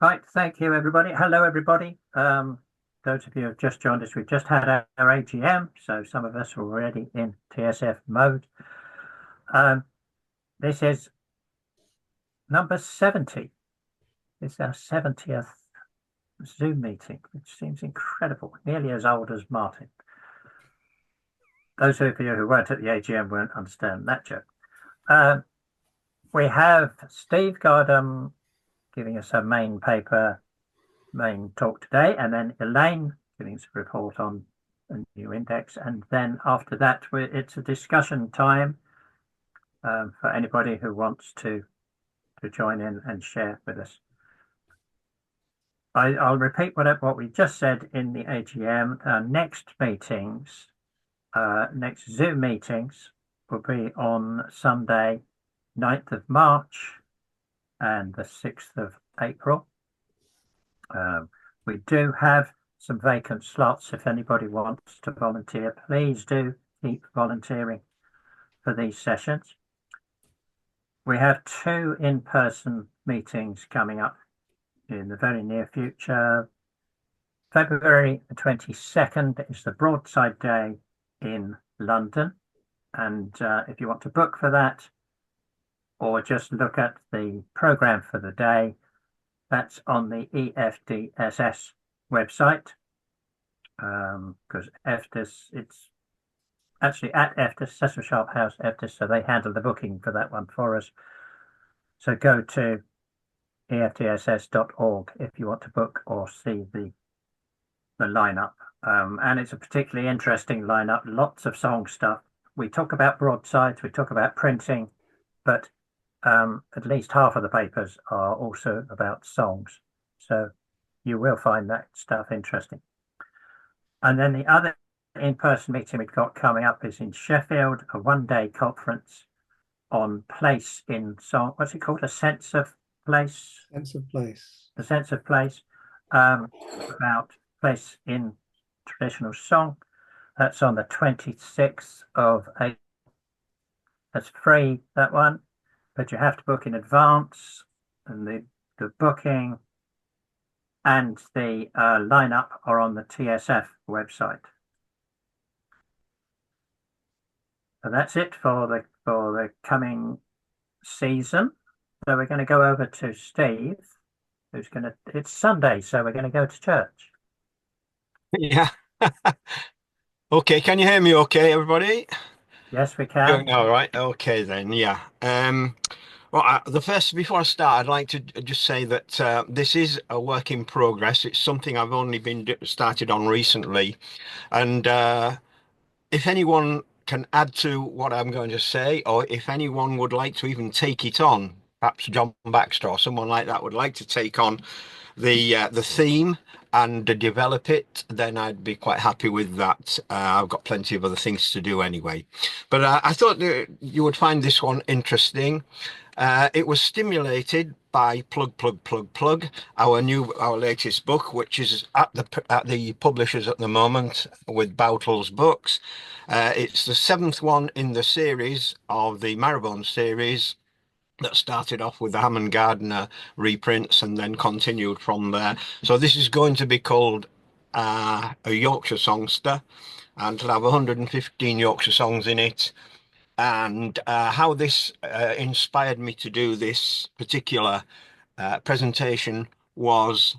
Right, thank you, everybody. Hello, everybody. Those of you who have just joined us, we've just had our AGM, so some of us are already in TSF mode. Um, this is number 70. It's our 70th Zoom meeting, which seems incredible, nearly as old as Martin. Those of you who weren't at the AGM won't understand that joke. We have Steve Gardham giving us a main talk today, and then Elaine giving us a report on a new index. And then after that, it's a discussion time for anybody who wants to join in and share with us. I'll repeat what we just said in the AGM. Next Zoom meetings will be on Sunday, 9th of March and the 6th of April. We do have some vacant slots. If anybody wants to volunteer, please do keep volunteering for these sessions. We have two in-person meetings coming up in the very near future. February 22nd is the Broadside Day in London. And if you want to book for that or just look at the programme for the day, that's on the EFDSS website. Because EFDS, it's actually at EFDS, Cecil Sharp House EFDS, so they handle the booking for that one for us. So go to efdss.org if you want to book or see the lineup. And it's a particularly interesting lineup, lots of song stuff. We talk about broadsides, we talk about printing, but at least half of the papers are also about songs. So you will find that stuff interesting. And then the other in-person meeting we've got coming up is in Sheffield, a one-day conference on place in song. What's it called? A sense of place? Sense of place. The sense of place, about place in traditional song. That's on the 26th of April. That's free, that one, but you have to book in advance, and the booking and the lineup are on the TSF website. So that's it for the coming season. So we're going to go over to Steve, who's going to. It's Sunday, so we're going to go to church. Yeah. Okay, can you hear me okay, everybody? Yes, we can. All right. Okay, then. Yeah. Well, before I start, I'd like to just say that this is a work in progress. It's something I've only been started on recently, and if anyone can add to what I'm going to say, or if anyone would like to even take it on, perhaps John Baxter or someone like that would like to take on the theme and develop it, then I'd be quite happy with that. I've got plenty of other things to do anyway. But I thought that you would find this one interesting. It was stimulated by our latest book, which is at the publishers at the moment with Boutell's Books. It's the seventh one in the series of the Marrowbone series that started off with the Hammond Gardner reprints and then continued from there. So this is going to be called a Yorkshire Songster, and it'll have 115 Yorkshire songs in it. And how this inspired me to do this particular presentation was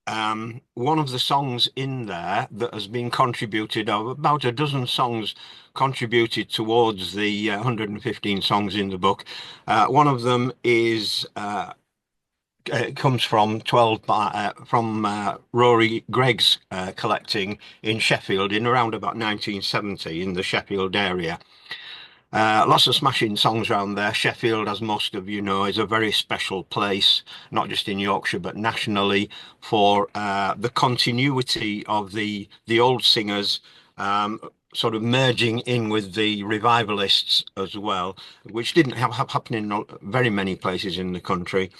one of the songs in there that has been contributed, of about a dozen songs contributed towards the 115 songs in the book. One of them is it comes from 12 from Rory Gregg's collecting in Sheffield in around about 1970 in the Sheffield area. Lots of smashing songs around there. Sheffield, as most of you know, is a very special place, not just in Yorkshire, but nationally, for the continuity of the old singers sort of merging in with the revivalists as well, which didn't have happen in very many places in the country.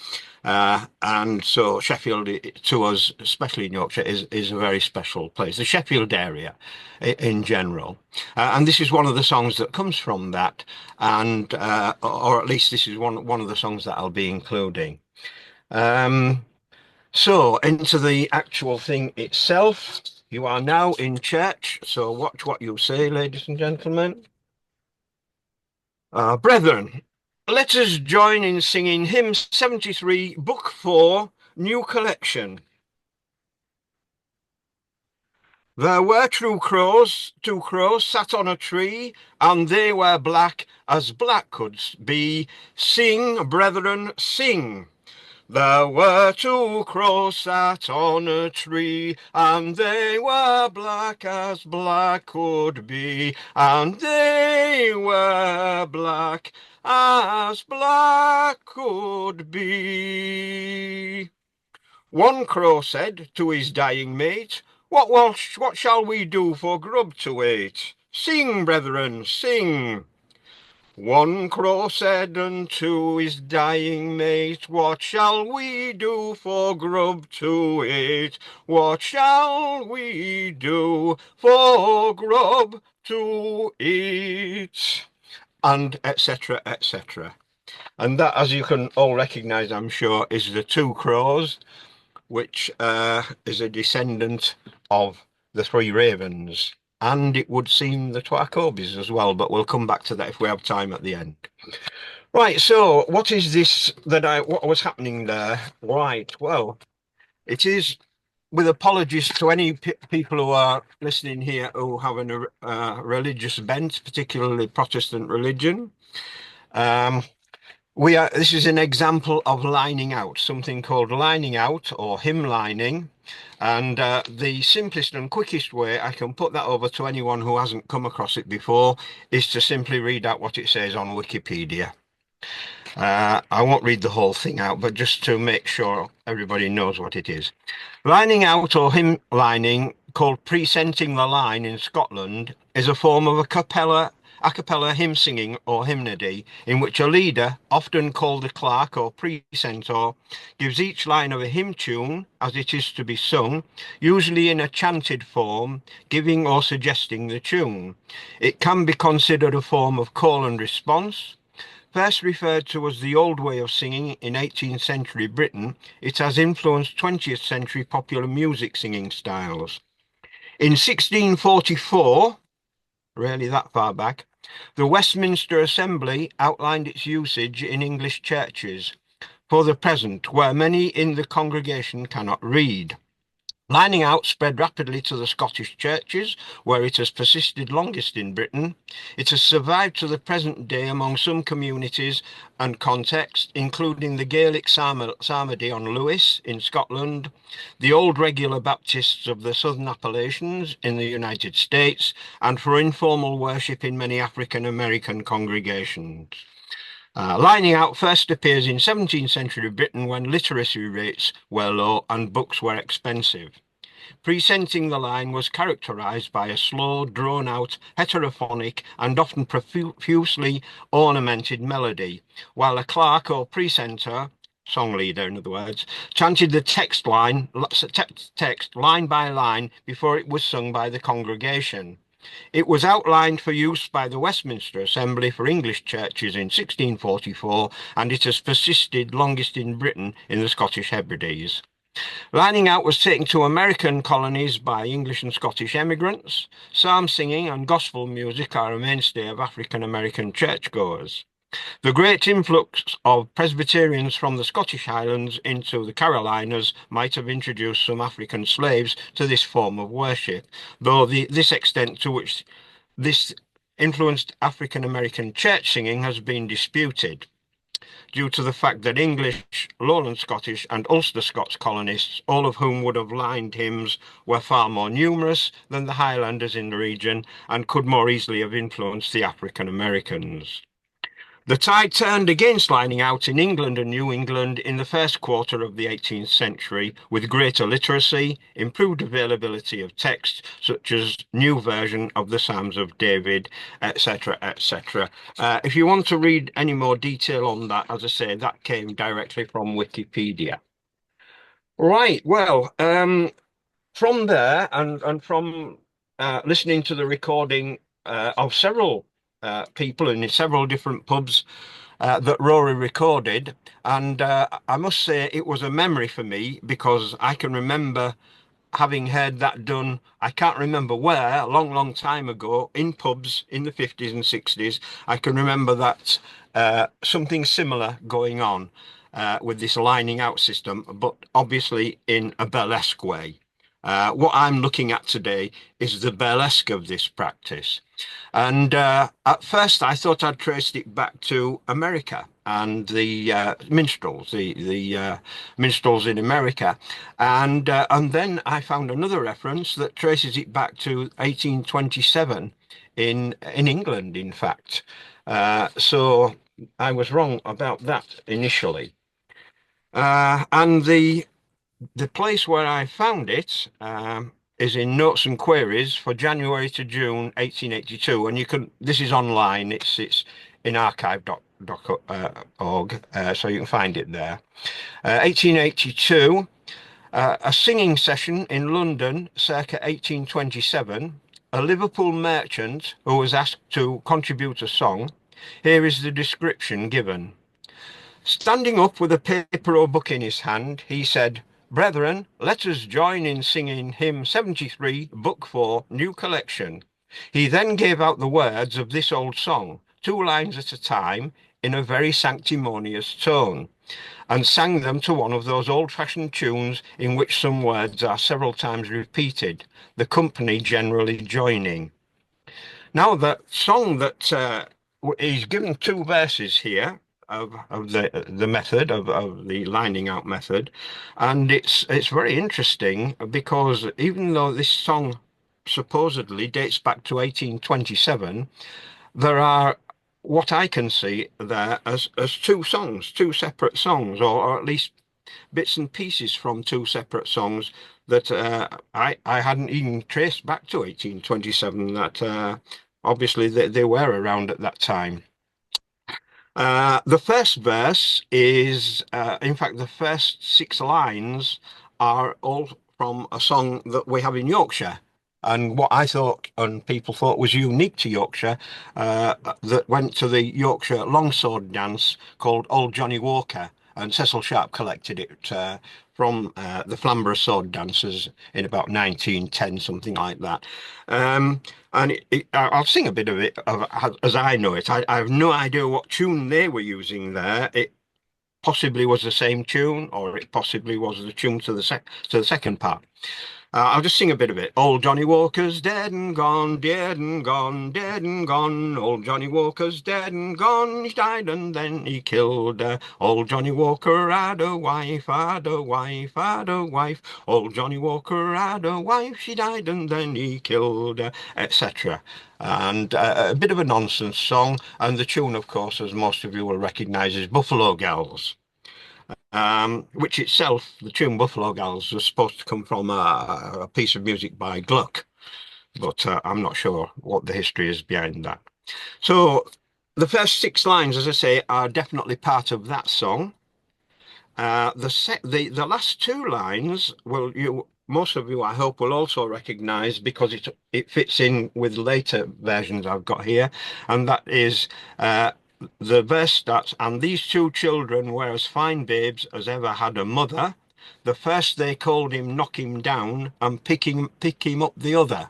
And so Sheffield, to us, especially in Yorkshire, is a very special place. The Sheffield area in general. And this is one of the songs that comes from that, and or at least this is one of the songs that I'll be including. So, into the actual thing itself. You are now in church, so watch what you say, ladies and gentlemen. Brethren, let us join in singing hymn 73, book 4, new collection. There were two crows sat on a tree, and they were black as black could be. Sing, brethren, sing. There were two crows sat on a tree, and they were black as black could be, and they were black as black could be. One crow said to his dying mate, what shall we do for grub to eat? Sing, brethren, sing. One crow said unto his dying mate, what shall we do for grub to eat? What shall we do for grub to eat? And etc., etc. And that, as you can all recognise, I'm sure, is the two crows, which is a descendant of the three ravens. And it would seem the Twarcobies as well, but we'll come back to that if we have time at the end. Right, so what is this what was happening there? Right, well, it is, with apologies to any people who are listening here who have a religious bent, particularly Protestant religion. This is an example of lining out, something called lining out or hymn lining. And the simplest and quickest way I can put that over to anyone who hasn't come across it before is to simply read out what it says on Wikipedia. I won't read the whole thing out, but just to make sure everybody knows what it is. Lining out or hymn lining, called presenting the line in Scotland, is a form of a cappella hymn singing or hymnody in which a leader, often called a clerk or precentor, gives each line of a hymn tune as it is to be sung, usually in a chanted form, giving or suggesting the tune. It can be considered a form of call and response. First referred to as the old way of singing in 18th century Britain, it has influenced 20th century popular music singing styles. In 1644, really that far back, the Westminster Assembly outlined its usage in English churches for the present, where many in the congregation cannot read. Lining out spread rapidly to the Scottish churches, where it has persisted longest in Britain. It has survived to the present day among some communities and contexts, including the Gaelic psalmody on Lewis in Scotland, the Old Regular Baptists of the Southern Appalachians in the United States, and for informal worship in many African American congregations. Lining out first appears in 17th century Britain when literacy rates were low and books were expensive. Presenting the line was characterized by a slow, drawn-out, heterophonic, and often profusely ornamented melody, while a clerk or precentor, song leader in other words, chanted the text line by line before it was sung by the congregation. It was outlined for use by the Westminster Assembly for English churches in 1644, and it has persisted longest in Britain in the Scottish Hebrides. Lining out was taken to American colonies by English and Scottish emigrants. Psalm singing and gospel music are a mainstay of African American churchgoers. The great influx of Presbyterians from the Scottish Highlands into the Carolinas might have introduced some African slaves to this form of worship, though this extent to which this influenced African American church singing has been disputed, due to the fact that English, Lowland Scottish and Ulster Scots colonists, all of whom would have lined hymns, were far more numerous than the Highlanders in the region and could more easily have influenced the African Americans. The tide turned against lining out in England and New England in the first quarter of the 18th century, with greater literacy, improved availability of text, such as new version of the Psalms of David, etc., etc. If you want to read any more detail on that, as I say, that came directly from Wikipedia. Right, well, from there and from listening to the recording of several people in several different pubs that Rory recorded. And I must say it was a memory for me because I can remember having heard that done, I can't remember where, a long, long time ago, in pubs in the 50s and 60s. I can remember that something similar going on with this lining out system, but obviously in a burlesque way. What I'm looking at today is the burlesque of this practice. And at first, I thought I'd traced it back to America and the minstrels, the minstrels in America, and then I found another reference that traces it back to 1827 in England, in fact. So I was wrong about that initially. And the place where I found it is in Notes and Queries for January to June 1882, and you can. This is online. It's in archive.org, so you can find it there. 1882, a singing session in London, circa 1827. A Liverpool merchant who was asked to contribute a song. Here is the description given. Standing up with a paper or book in his hand, he said, "Brethren, let us join in singing hymn 73, Book 4, New Collection." He then gave out the words of this old song, 2 lines at a time, in a very sanctimonious tone, and sang them to one of those old-fashioned tunes in which some words are several times repeated, the company generally joining. Now, the song that he's given 2 verses here of the method of the lining out method, and it's very interesting because even though this song supposedly dates back to 1827, there are what I can see there as 2 songs, 2 separate songs, or at least bits and pieces from 2 separate songs that I hadn't even traced back to 1827 that obviously they were around at that time. The first verse is, in fact, the first 6 lines are all from a song that we have in Yorkshire. And what I thought and people thought was unique to Yorkshire, that went to the Yorkshire longsword dance called Old Johnny Walker. And Cecil Sharp collected it from the Flamborough sword dancers in about 1910, something like that. And I'll sing a bit of it as I know it. I have no idea what tune they were using there. It possibly was the same tune, or it possibly was the tune to the second part. I'll just sing a bit of it. Old Johnny Walker's dead and gone, dead and gone, dead and gone. Old Johnny Walker's dead and gone, he died and then he killed her. Old Johnny Walker had a wife, had a wife, had a wife. Old Johnny Walker had a wife, she died and then he killed her, etc. And a bit of a nonsense song. And the tune, of course, as most of you will recognise, is Buffalo Girls. Which itself, the tune Buffalo Gals, was supposed to come from a piece of music by Gluck, but I'm not sure what the history is behind that. So the first 6 lines, as I say, are definitely part of that song. The last 2 lines, well, most of you, I hope, will also recognise because it fits in with later versions I've got here, and that is the verse starts, and these 2 children were as fine babes as ever had a mother. The first they called him knock him down, and pick him up the other.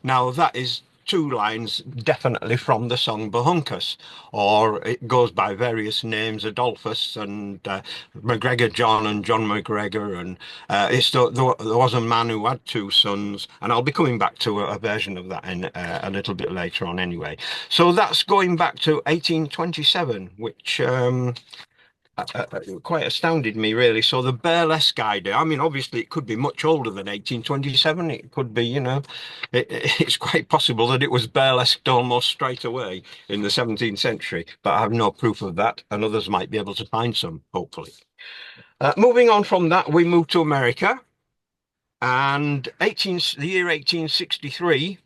Now that is 2 lines definitely from the song Bahunkus, or it goes by various names, Adolphus and MacGregor John and John MacGregor, and there was a man who had 2 sons, and I'll be coming back to a version of that in a little bit later on anyway. So that's going back to 1827, which quite astounded me, really. So the burlesque idea, I mean, obviously it could be much older than 1827. It could be, it's quite possible that it was burlesqued almost straight away in the 17th century, but I have no proof of that, and others might be able to find some, hopefully. Moving on from that, we move to America, and the year 1863,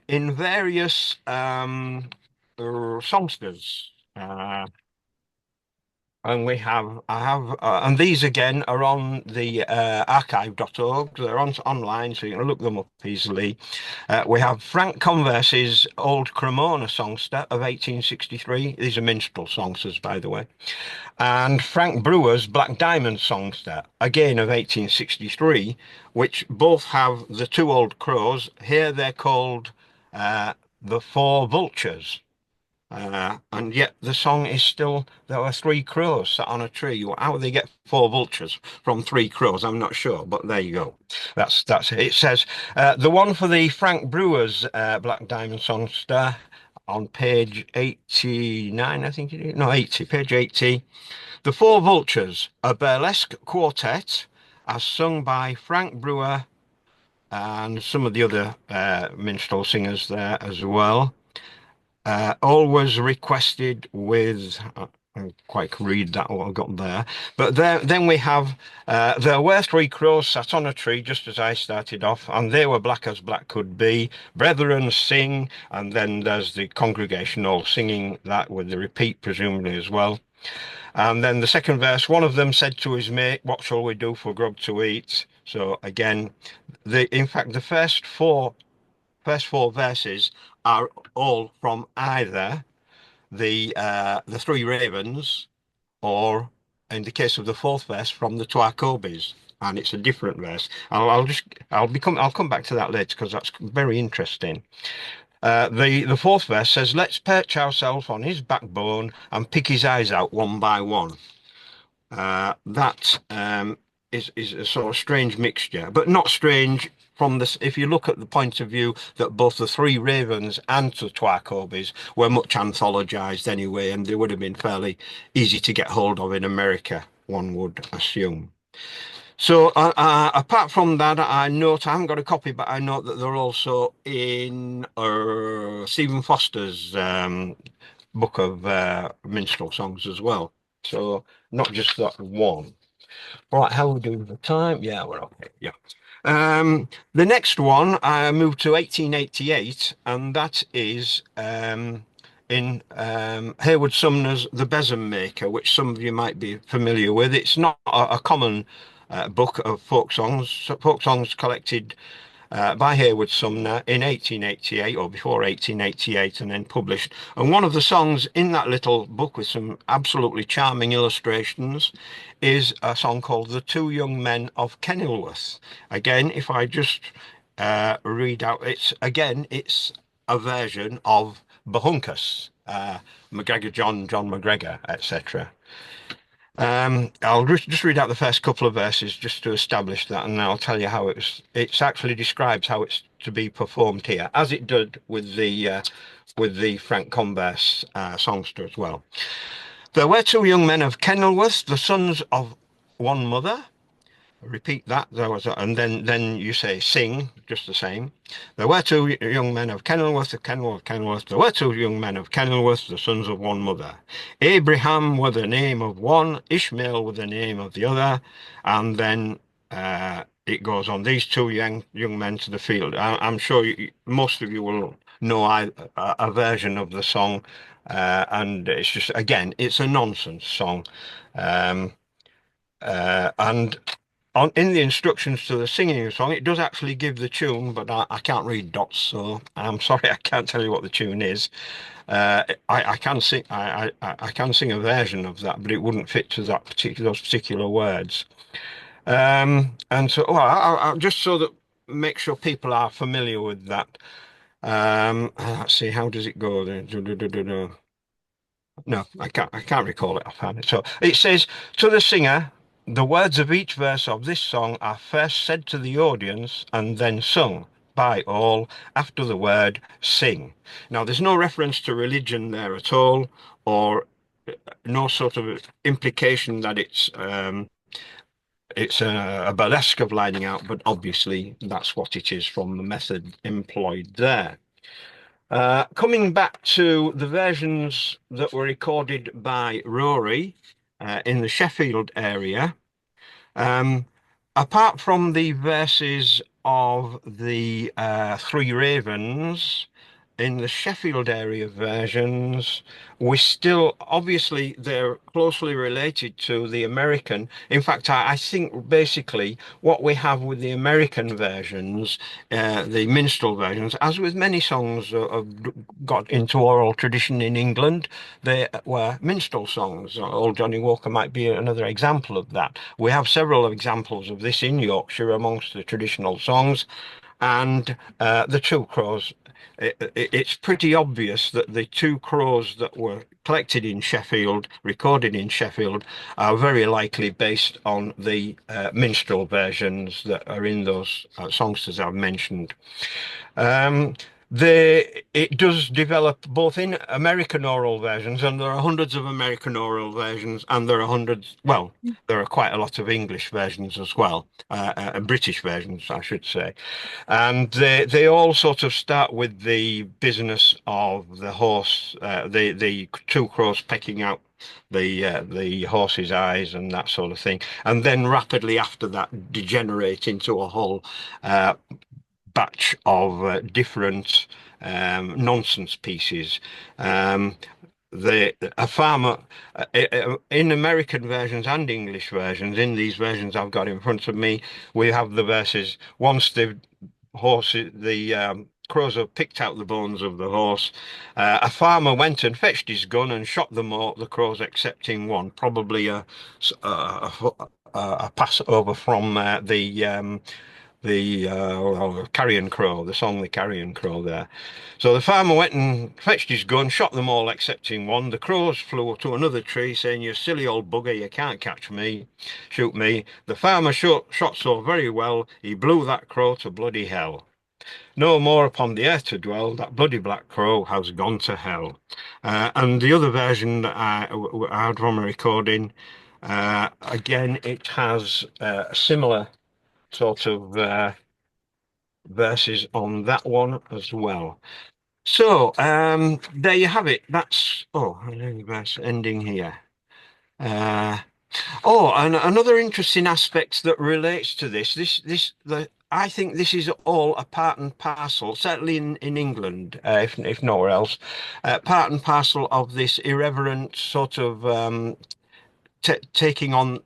in various songsters, And and these again are on the archive.org. They're online, so you can look them up easily. We have Frank Converse's Old Cremona Songster of 1863. These are minstrel songsters, by the way. And Frank Brewer's Black Diamond Songster, again of 1863, which both have the two old crows. Here they're called the Four Vultures. And yet the song is still, there were three crows sat on a tree. How would they get four vultures from three crows? I'm not sure, but there you go. That's it. It says the one for the Frank Brewer's Black Diamond Songster on page 89, I think it is. No, 80, page 80. The Four Vultures, a burlesque quartet, as sung by Frank Brewer and some of the other minstrel singers there as well. Always requested with, I can't quite read that what I've got there, but then we have, there were three crows sat on a tree just as I started off, and they were black as black could be. Brethren sing, and then there's the congregation all singing that with the repeat presumably as well. And then the second verse, one of them said to his mate, what shall we do for grub to eat? So again, in fact, the first four verses are all from either the Three Ravens, or in the case of the fourth verse, from the Twarcobys, and it's a different verse. I'll come back to that later because that's very interesting. The fourth verse says, "Let's perch ourselves on his backbone and pick his eyes out one by one." That is a sort of strange mixture, but not strange from this. If you look at the point of view that both the Three Ravens and the Twarcobys were much anthologized anyway, and they would have been fairly easy to get hold of in America, one would assume. So apart from that, I haven't got a copy, but I note that they're also in Stephen Foster's book of minstrel songs as well. So not just that one. Right, how are we doing for time? Yeah, we're okay. Yeah. The next one, I moved to 1888, and that is in Heywood Sumner's The Besom Maker, which some of you might be familiar with. It's not a common book of folk songs collected by Heywood Sumner in 1888 or before 1888 and then published. And one of the songs in that little book with some absolutely charming illustrations is a song called The Two Young Men of Kenilworth. Again, if I just read out, it's a version of Bahunkus, MacGregor John MacGregor, etc. I'll just read out the first couple of verses just to establish that, and I'll tell you how it actually describes how it's to be performed here, as it did with the Frank Converse songster as well. There were two young men of Kenilworth, the sons of one mother. Repeat that. And then you say sing just the same. There were two young men of Kenilworth, Kenilworth. There were two young men of Kenilworth, the sons of one mother. Abraham were the name of one, Ishmael were the name of the other, and then it goes on. These two young men to the field. I'm sure most of you will know a version of the song, and it's just it's a nonsense song, and in the instructions to the singing of the song, it does actually give the tune, but I can't read dots, so I'm sorry I can't tell you what the tune is. I can sing a version of that, but it wouldn't fit to those particular words. And so, I just so that make sure people are familiar with that. Let's see, how does it go? No, I can't recall it offhand. So it says, to the singer, the words of each verse of this song are first said to the audience and then sung by all after the word sing. Now, there's no reference to religion there at all, or no sort of implication that it's a burlesque of lining out, but obviously that's what it is from the method employed there. Coming back to the versions that were recorded by Rory in the Sheffield area, apart from the verses of the Three Ravens, in the Sheffield area versions, we still, obviously, they're closely related to the American. In fact, I think basically what we have with the American versions, the minstrel versions, as with many songs have got into oral tradition in England, they were minstrel songs. Old Johnny Walker might be another example of that. We have several examples of this in Yorkshire amongst the traditional songs. And the Two Crows, it's pretty obvious that the Two Crows that were collected in Sheffield, recorded in Sheffield, are very likely based on the minstrel versions that are in those songsters I've mentioned. It does develop both in American oral versions, and there are hundreds of American oral versions, and there are hundreds, well, there are quite a lot of English versions as well, British versions, I should say. And they all sort of start with the business of the horse, the two crows pecking out the horse's eyes and that sort of thing, and then rapidly after that degenerate into a whole batch of different nonsense pieces. A farmer in American versions and English versions, in these versions I've got in front of me, we have the verses: once the crows have picked out the bones of the horse, a farmer went and fetched his gun and shot them all, the crows excepting one, probably a pass over from the Carrion Crow, the song The Carrion Crow there. So the farmer went and fetched his gun, shot them all excepting one. The crows flew to another tree saying, "You silly old bugger, you can't catch me, shoot me." The farmer shot so very well, he blew that crow to bloody hell. No more upon the earth to dwell, that bloody black crow has gone to hell. And the other version that I had from a recording, again, it has a similar sort of verses on that one as well. So there you have it. That's verse ending here. And another interesting aspect that relates to I think this is all a part and parcel, certainly in England, if nowhere else, part and parcel of this irreverent sort of taking on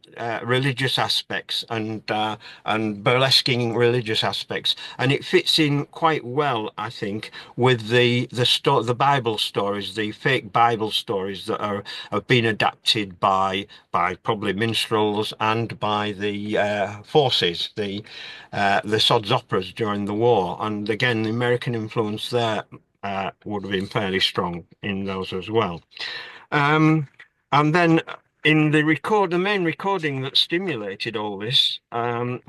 religious aspects and burlesquing religious aspects, and it fits in quite well, I think, with the Bible stories, the fake Bible stories that have been adapted by probably minstrels and by the forces, the sods operas during the war, and again the American influence there would have been fairly strong in those as well. And then in the main recording that stimulated all this, right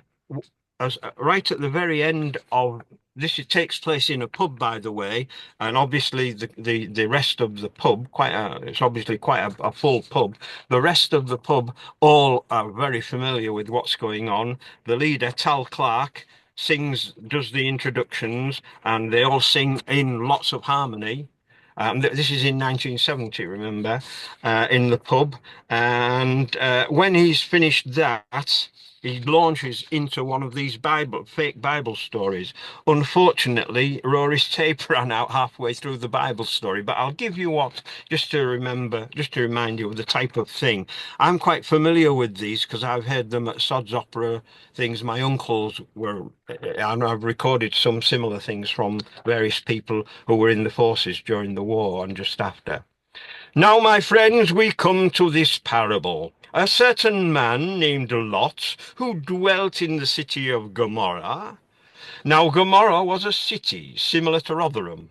at the very end of this, it takes place in a pub, by the way, and obviously the rest of the pub, it's obviously quite a full pub. The rest of the pub all are very familiar with what's going on. The leader, Tal Clark, does the introductions, and they all sing in lots of harmony. This is in 1970, remember, in the pub. And when he's finished that, he launches into one of these fake Bible stories. Unfortunately, Rory's tape ran out halfway through the Bible story, but I'll give you just to remind you of the type of thing. I'm quite familiar with these because I've heard them at Sod's Opera things. My uncles were, and I've recorded some similar things from various people who were in the forces during the war and just after. "Now, my friends, we come to this parable. A certain man named Lot, who dwelt in the city of Gomorrah. Now, Gomorrah was a city similar to Rotherham,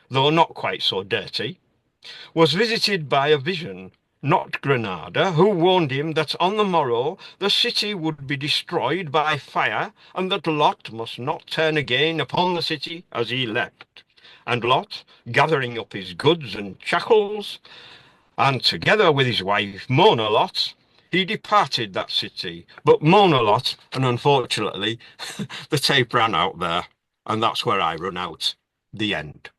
though not quite so dirty, was visited by a vision, not Granada, who warned him that on the morrow the city would be destroyed by fire, and that Lot must not turn again upon the city as he left. And Lot, gathering up his goods and chattels, and together with his wife Monalot, he departed that city. But Monalot, and unfortunately, the tape ran out there, and that's where I run out. The end."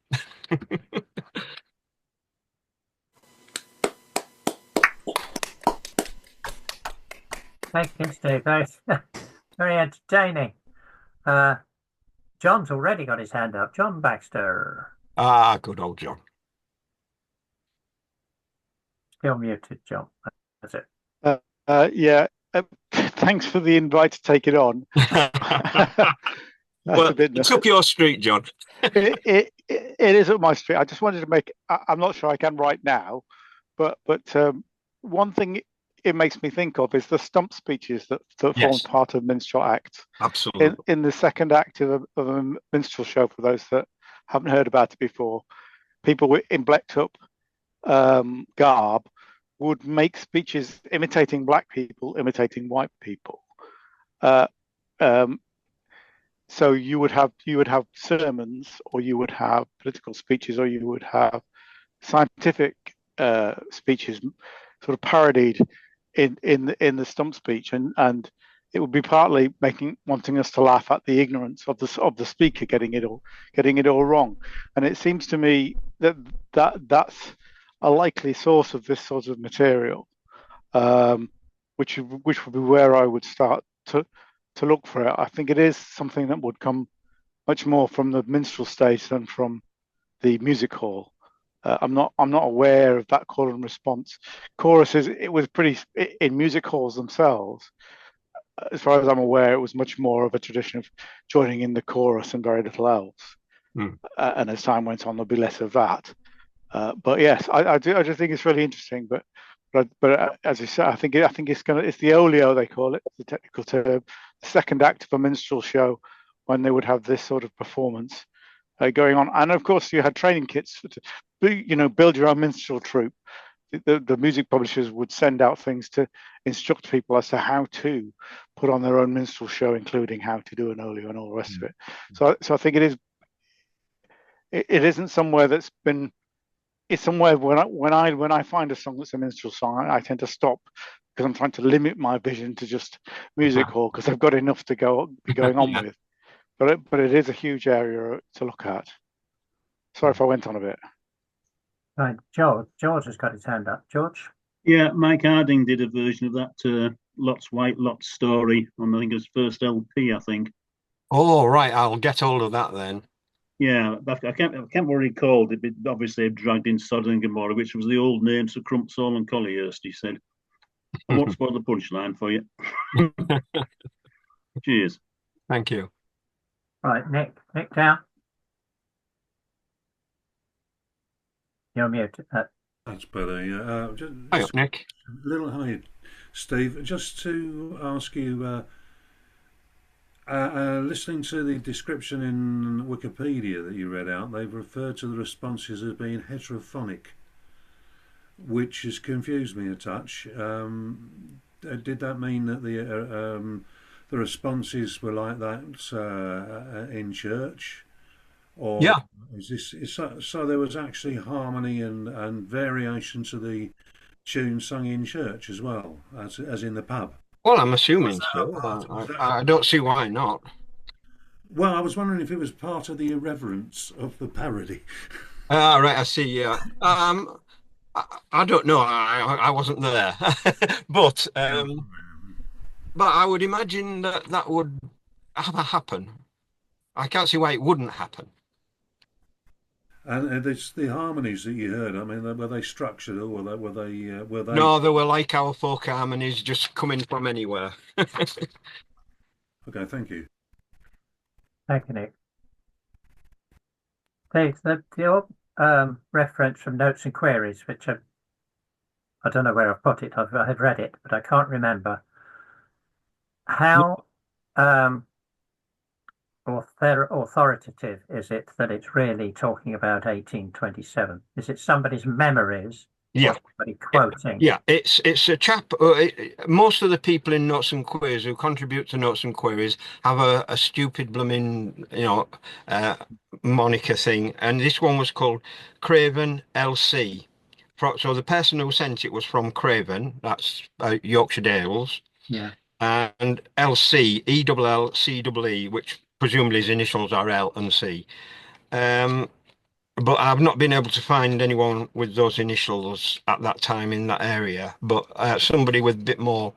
Thank you, Steve. Very entertaining. John's already got his hand up. John Baxter. Ah, good old John. Still muted, John. That's it. Uh, yeah. Thanks for the invite to take it on. That's Well, a bit. it's up your street, John. It is up my street. I just wanted to make. I'm not sure I can right now, but one thing it makes me think of is the stump speeches that form Yes, part of minstrel acts. absolutely. In the second act of a minstrel show, for those that haven't heard about it before, people in blacked up garb would make speeches imitating black people, imitating white people. Uh, um, so you would have sermons, or you would have political speeches, or you would have scientific speeches, sort of parodied in the stump speech, and it would be partly wanting us to laugh at the ignorance of the speaker getting it all wrong. And it seems to me that's a likely source of this sort of material, um, which would be where I would start to look for it. I think it is something that would come much more from the minstrel stage than from the music hall. I'm not aware of that call and response. Choruses, it was pretty in music halls themselves. As far as I'm aware, it was much more of a tradition of joining in the chorus and very little else. Mm. And as time went on, there'll be less of that. But yes, I do think it's really interesting. But as you said, it's the olio, they call it, the technical term, the second act of a minstrel show, when they would have this sort of performance going on. And of course, you had training kits to build your own minstrel troupe. The music publishers would send out things to instruct people as to how to put on their own minstrel show, including how to do an olio and all the rest of it. So I think it isn't somewhere that's been. It's somewhere when I find a song that's a minstrel song, I tend to stop, because I'm trying to limit my vision to just music hall, because I've got enough to be going on Yeah. with. But it is a huge area to look at. Sorry if I went on a bit. Right, George has got his hand up. George? Yeah, Mike Harding did a version of that Lots White, Lots story on, I think it was first LP, I think. Oh, right. I'll get hold of that then. Yeah, I can't what he called it, but obviously dragged in Sodom and Gomorrah, which was the old names for Crumpsall and Collyhurst, he said. I won't spoil the punchline for you. Cheers. Thank you. Right, Nick down. You're muted. That's better. Yeah. Hi, Nick. Hi, Steve. Just to ask you, listening to the description in Wikipedia that you read out, they've referred to the responses as being heterophonic, which has confused me a touch. Did that mean that the responses were like that in church? Or Yeah. so there was actually harmony and variation to the tune sung in church as well as in the pub? Well, I'm assuming so. I don't see why not. Well, I was wondering if it was part of the irreverence of the parody. Ah, right. I see. Yeah. I don't know. I wasn't there, but I would imagine that would happen. I can't see why it wouldn't happen. And it's the harmonies that you heard. I mean, were they structured, or were they? No, they were like our folk harmonies, just coming from anywhere. Okay, thank you. Thank you, Nick. The reference from Notes and Queries, which I don't know where I've put it. I had read it, but I can't remember. How authoritative is it that it's really talking about 1827? Is it somebody's memories? Yeah. Or somebody quoting? Yeah, it's a chap. Most of the people in Notes and Queries who contribute to Notes and Queries have a stupid blooming, moniker thing, and this one was called Craven LC. So the person who sent it was from Craven, that's Yorkshire Dales. Yeah. And LC, ELLCEE, which presumably his initials are L and C. But I've not been able to find anyone with those initials at that time in that area. But somebody with a bit more,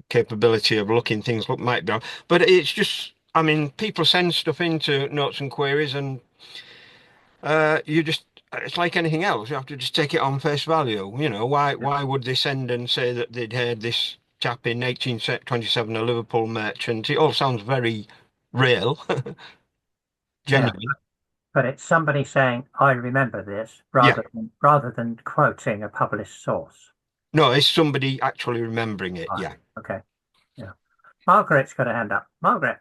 capability of looking things up might be. But it's just, I mean, people send stuff into Notes and Queries, and You just, it's like anything else. You have to just take it on face value. You know, why would they send and say that they'd heard this chap in 1827, a Liverpool merchant? It all sounds very real, Yeah, genuine. but it's somebody saying, "I remember this," Yeah. rather than quoting a published source. No, it's somebody actually remembering it. Right. Yeah. Okay. Yeah. Margaret's got a hand up. Margaret,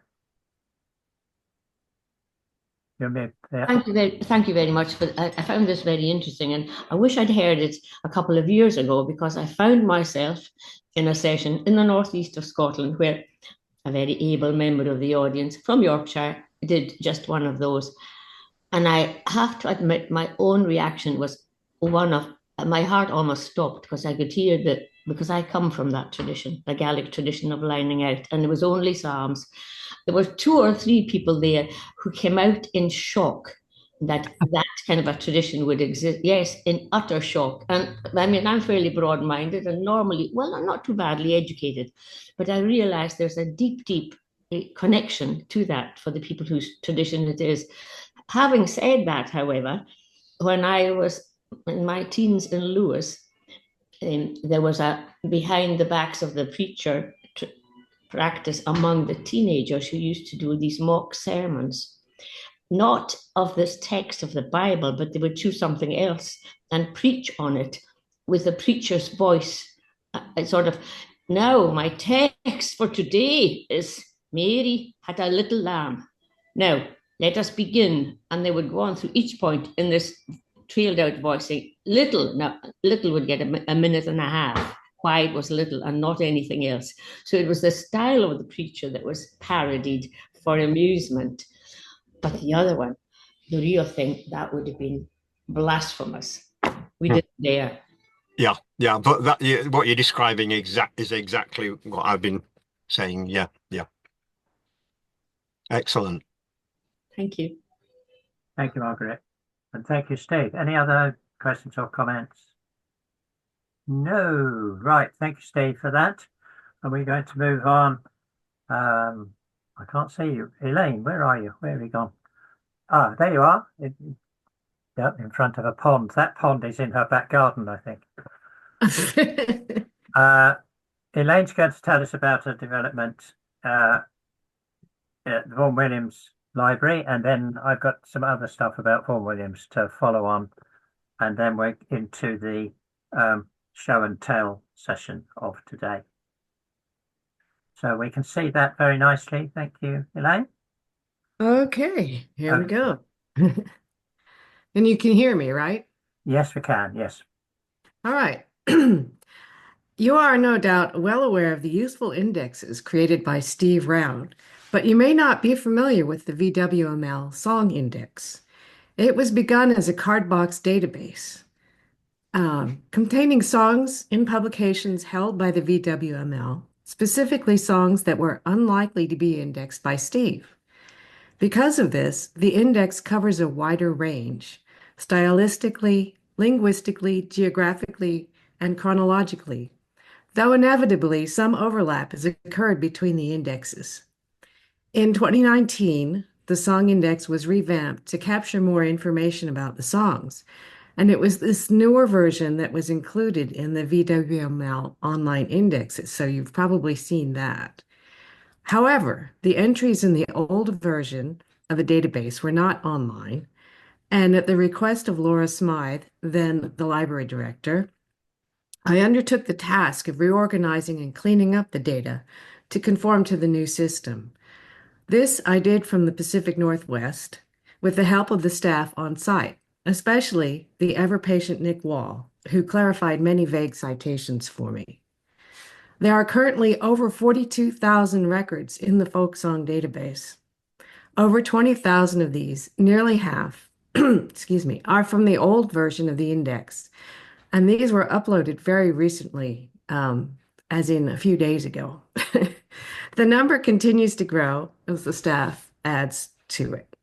you're mute. Yeah. Thank you very much. I found this very interesting, and I wish I'd heard it a couple of years ago because I found myself in a session in the northeast of Scotland where a very able member of the audience from Yorkshire did just one of those. And I have to admit, my own reaction was one of my heart almost stopped because I could hear that because I come from that tradition, the Gaelic tradition of lining out, and it was only psalms. There were 2 or 3 people there who came out in shock that that kind of a tradition would exist. Yes, in utter shock. And I mean, I'm fairly broad-minded and normally, well, I'm not too badly educated, but I realized there's a deep, deep connection to that for the people whose tradition it is. Having said that, however, when I was in my teens in Lewis, there was a behind the backs of the preacher practice among the teenagers who used to do these mock sermons, not of this text of the Bible, but they would choose something else and preach on it with the preacher's voice. Sort of, now my text for today is Mary had a little lamb. Now, let us begin. And they would go on through each point in this trailed out voice saying, little. Now, little would get a minute and a half. Why it was little and not anything else. So it was the style of the preacher that was parodied for amusement. But the other one, the real thing, that would have been blasphemous. We didn't dare. Yeah. But what you're describing is exactly what I've been saying. Yeah. Excellent. Thank you. Thank you, Margaret. And thank you, Steve. Any other questions or comments? No. Right. Thank you, Steve, for that. And we're going to move on. I can't see you. Elaine, where are you? Where have you gone? Ah, there you are. In front of a pond. That pond is in her back garden, I think. Elaine's going to tell us about her development at the Vaughan Williams Library, and then I've got some other stuff about Vaughan Williams to follow on, and then we're into the show and tell session of today. So we can see that very nicely. Thank you, Elaine. Okay, here we go. And you can hear me, right? Yes, we can. Yes. All right. You are no doubt well aware of the useful indexes created by Steve Roud, but you may not be familiar with the VWML Song Index. It was begun as a cardbox database containing songs in publications held by the VWML, specifically songs that were unlikely to be indexed by Steve. Because of this, the index covers a wider range, stylistically, linguistically, geographically, and chronologically, though inevitably some overlap has occurred between the indexes. In 2019, the Song Index was revamped to capture more information about the songs, and it was this newer version that was included in the VWML online indexes, so you've probably seen that. However, the entries in the old version of the database were not online, and at the request of Laura Smythe, then the library director, I undertook the task of reorganizing and cleaning up the data to conform to the new system. This I did from the Pacific Northwest with the help of the staff on site, especially the ever-patient Nick Wall, who clarified many vague citations for me. There are currently over 42,000 records in the folk song database. Over 20,000 of these, nearly half, are from the old version of the index, and these were uploaded very recently, as in a few days ago. The number continues to grow as the staff adds to it.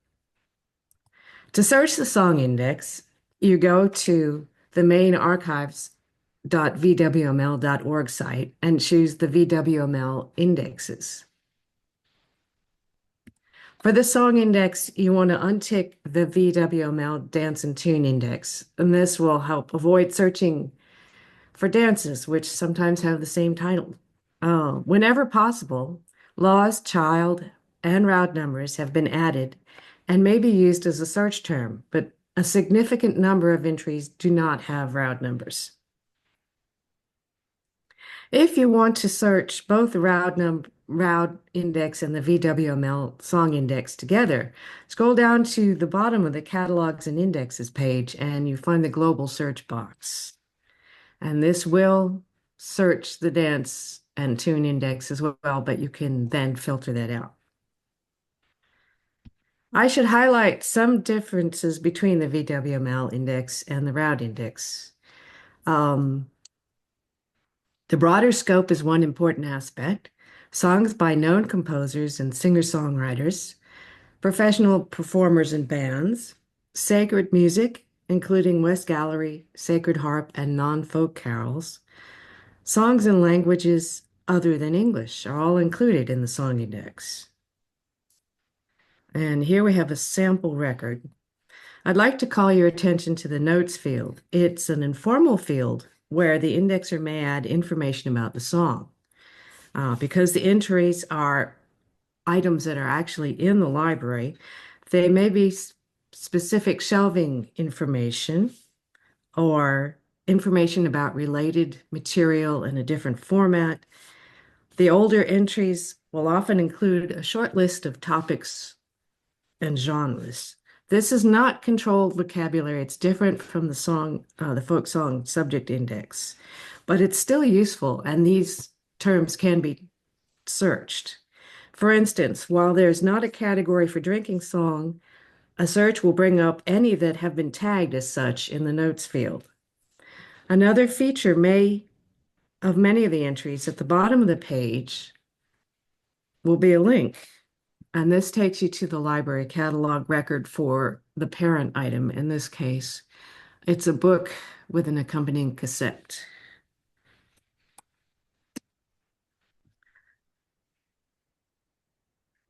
To search the song index, you go to the main archives.vwml.org site and choose the VWML indexes. For the song index, you want to untick the VWML dance and tune index, and this will help avoid searching for dances, which sometimes have the same title. Whenever possible, laws, child, and Roud numbers have been added and may be used as a search term, but a significant number of entries do not have Roud numbers. If you want to search both the Roud index and the VWML song index together, scroll down to the bottom of the catalogs and indexes page and you find the global search box. And this will search the dance and tune index as well, but you can then filter that out. I should highlight some differences between the VWML index and the Roud index. The broader scope is one important aspect. Songs by known composers and singer-songwriters, professional performers and bands, sacred music, including West Gallery, sacred harp, and non-folk carols. Songs in languages other than English are all included in the song index. And here we have a sample record. I'd like to call your attention to the notes field. It's an informal field where the indexer may add information about the song. Because the entries are items that are actually in the library, they may be specific shelving information or information about related material in a different format. The older entries will often include a short list of topics and genres. This is not controlled vocabulary. It's different from the song, the folk song subject index, but it's still useful, and these terms can be searched. For instance, while there's not a category for drinking song, a search will bring up any that have been tagged as such in the notes field. Another feature of many of the entries at the bottom of the page will be a link, and this takes you to the library catalog record for the parent item. In this case, it's a book with an accompanying cassette.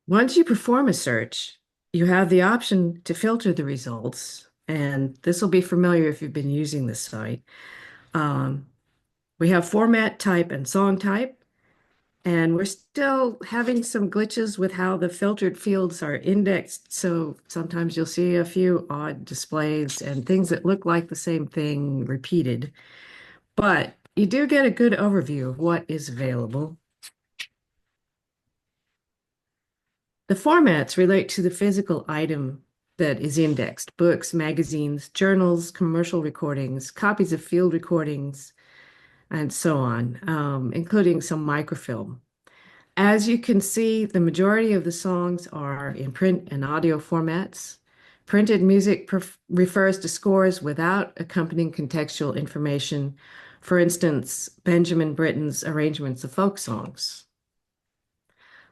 Once you perform a search, you have the option to filter the results, and this will be familiar if you've been using this site. We have format type and song type, and we're still having some glitches with how the filtered fields are indexed. So sometimes you'll see a few odd displays and things that look like the same thing repeated, but you do get a good overview of what is available. The formats relate to the physical item that is indexed: books, magazines, journals, commercial recordings, copies of field recordings, and so on, including some microfilm. As you can see, the majority of the songs are in print and audio formats. Printed music refers to scores without accompanying contextual information. For instance, Benjamin Britten's arrangements of folk songs.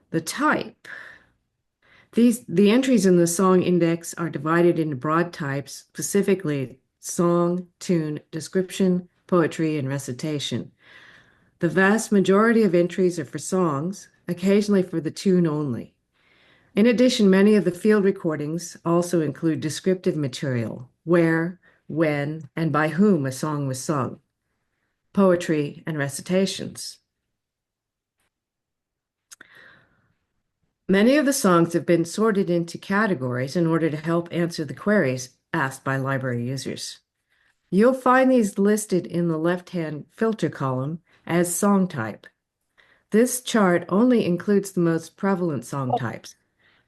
The type. The entries in the song index are divided into broad types, specifically song, tune, description, poetry, and recitation. The vast majority of entries are for songs, occasionally for the tune only. In addition, many of the field recordings also include descriptive material, where, when, and by whom a song was sung, poetry, and recitations. Many of the songs have been sorted into categories in order to help answer the queries asked by library users. You'll find these listed in the left-hand filter column as song type. This chart only includes the most prevalent song types.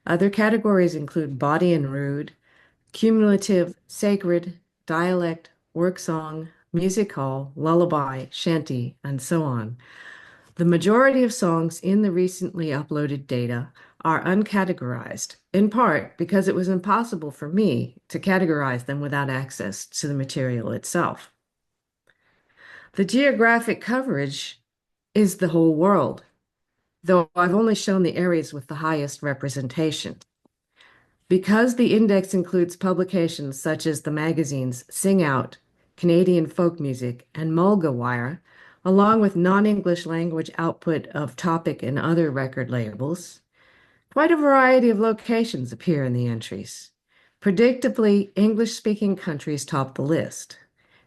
Other categories include body and rood, cumulative, sacred, dialect, work song, music hall, lullaby, shanty, and so on. The majority of songs in the recently uploaded data are uncategorized, in part because it was impossible for me to categorize them without access to the material itself. The geographic coverage is the whole world, though I've only shown the areas with the highest representation. Because the index includes publications such as the magazines Sing Out, Canadian Folk Music, and Mulga Wire, along with non-English language output of topic and other record labels, Quite a variety of locations appear in the entries. Predictably, English-speaking countries top the list.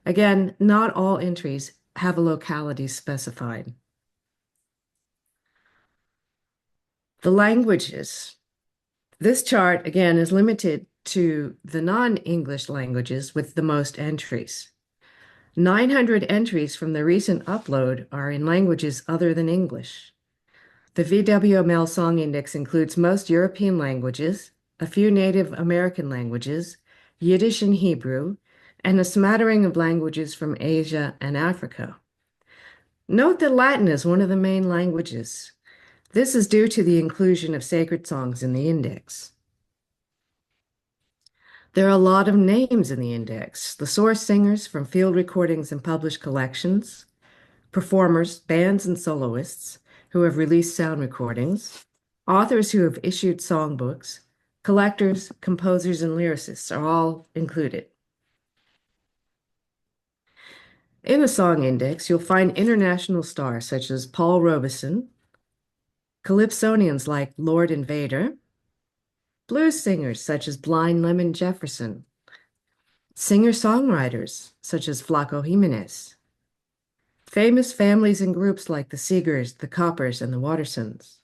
Again, not all entries have a locality specified. The languages. This chart, again, is limited to the non-English languages with the most entries. 900 entries from the recent upload are in languages other than English. The VWML Song Index includes most European languages, a few Native American languages, Yiddish and Hebrew, and a smattering of languages from Asia and Africa. Note that Latin is one of the main languages. This is due to the inclusion of sacred songs in the index. There are a lot of names in the index, the source singers from field recordings and published collections, performers, bands, and soloists who have released sound recordings, authors who have issued songbooks, collectors, composers, and lyricists are all included. In the song index, you'll find international stars such as Paul Robeson, calypsonians like Lord Invader, blues singers such as Blind Lemon Jefferson, singer-songwriters such as Flaco Jimenez, famous families and groups like the Seegers, the Coppers, and the Wattersons,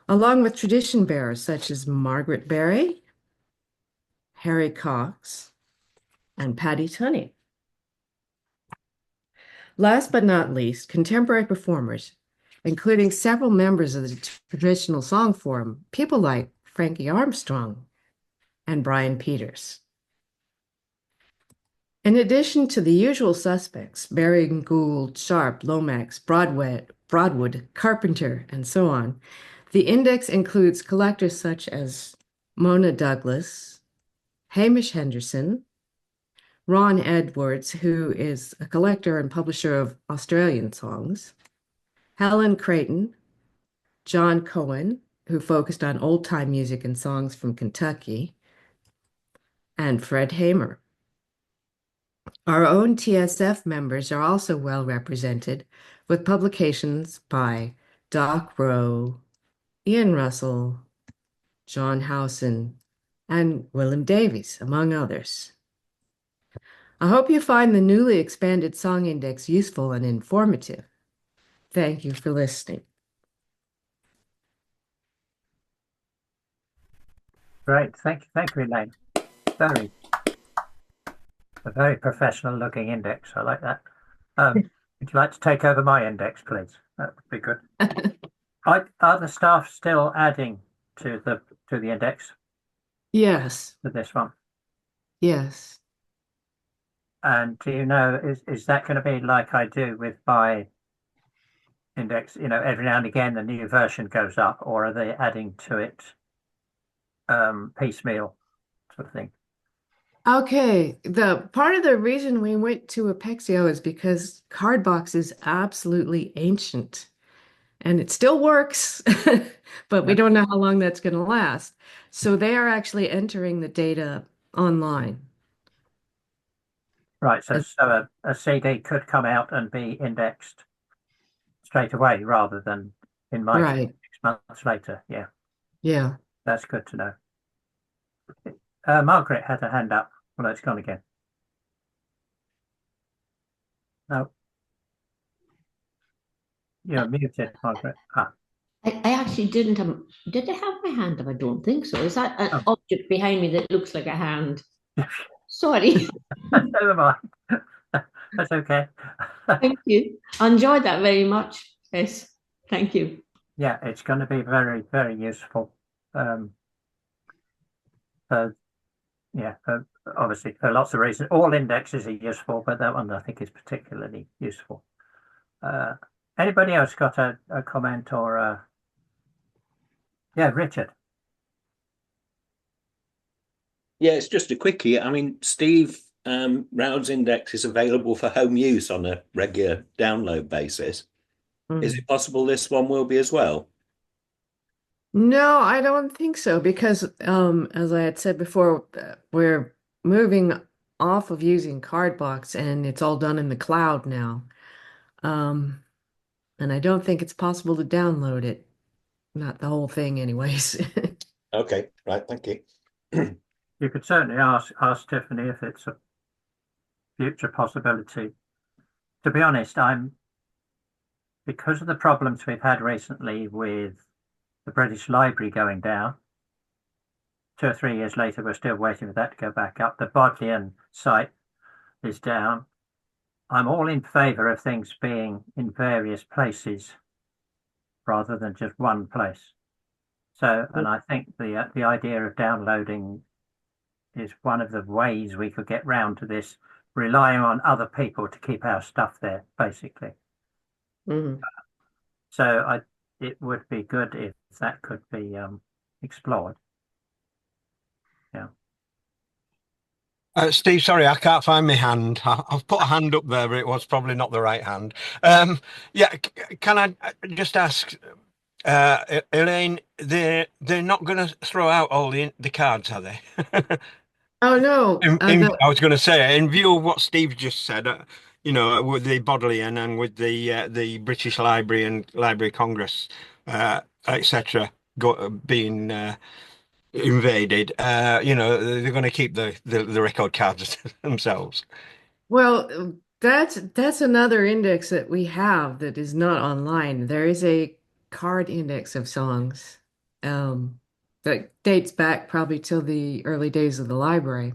along with tradition bearers such as Margaret Berry, Harry Cox, and Patty Tunney. Last but not least, contemporary performers, including several members of the traditional song forum, people like Frankie Armstrong and Brian Peters. In addition to the usual suspects, Baring, Gould, Sharp, Lomax, Broadwood, Carpenter, and so on, the index includes collectors such as Mona Douglas, Hamish Henderson, Ron Edwards, who is a collector and publisher of Australian songs, Helen Creighton, John Cohen, who focused on old-time music and songs from Kentucky, and Fred Hamer. Our own TSF members are also well represented with publications by Doc Rowe, Ian Russell, John Howson, and Willem Davies, among others. I hope you find the newly expanded Song Index useful and informative. Thank you for listening. Great, thank you, Elaine. A very professional looking index. I like that. Would you like to take over my index, please? That would be good. Are the staff still adding to the index? Yes. For this one? Yes. And do you know, is that going to be like I do with my index, every now and again the new version goes up, or are they adding to it piecemeal sort of thing? Okay, the part of the reason we went to Apexio is because Cardbox is absolutely ancient and it still works, but we don't know how long that's going to last. So they are actually entering the data online. Right, so a CD could come out and be indexed straight away rather than in my Right. 6 months later. Yeah, Yeah. that's good to know. Margaret had her hand up. Well, it's gone again. No. You're muted, Margaret. I actually did I have my hand up? I don't think so. Is that an Oh. object behind me that looks like a hand? Sorry. Never mind. That's okay. Thank you. I enjoyed that very much. Yes. Thank you. Yeah, it's going to be very, very useful. Obviously, for lots of reasons. All indexes are useful, but that one I think is particularly useful. Anybody else got a comment or yeah, Richard? Yeah, it's just a quickie. I mean, Steve, Roud's index is available for home use on a regular download basis. Is it possible this one will be as well? No, I don't think so, because as I had said before, we're moving off of using Cardbox and it's all done in the cloud now. And I don't think it's possible to download it. Not the whole thing anyways. Okay, right, thank you. You could certainly ask Tiffany if it's a future possibility. To be honest, because of the problems we've had recently with the British Library going down, 2 or 3 years later, we're still waiting for that to go back up. The Bodleian site is down. I'm all in favour of things being in various places rather than just one place. So, and I think the idea of downloading is one of the ways we could get round to this, relying on other people to keep our stuff there, basically. Mhm. So it would be good if that could be explored. Yeah. Steve, sorry, I can't find my hand. I've put a hand up there, but it was probably not the right hand. Yeah, can I just ask, Elaine, they're not going to throw out all the cards, are they? Oh no, I was going to say, in view of what Steve just said, with the Bodleian and with the British Library and Library of Congress, etc., being invaded, they're going to keep the record cards themselves. well, that's another index that we have that is not online. There is a card index of songs that dates back probably till the early days of the library.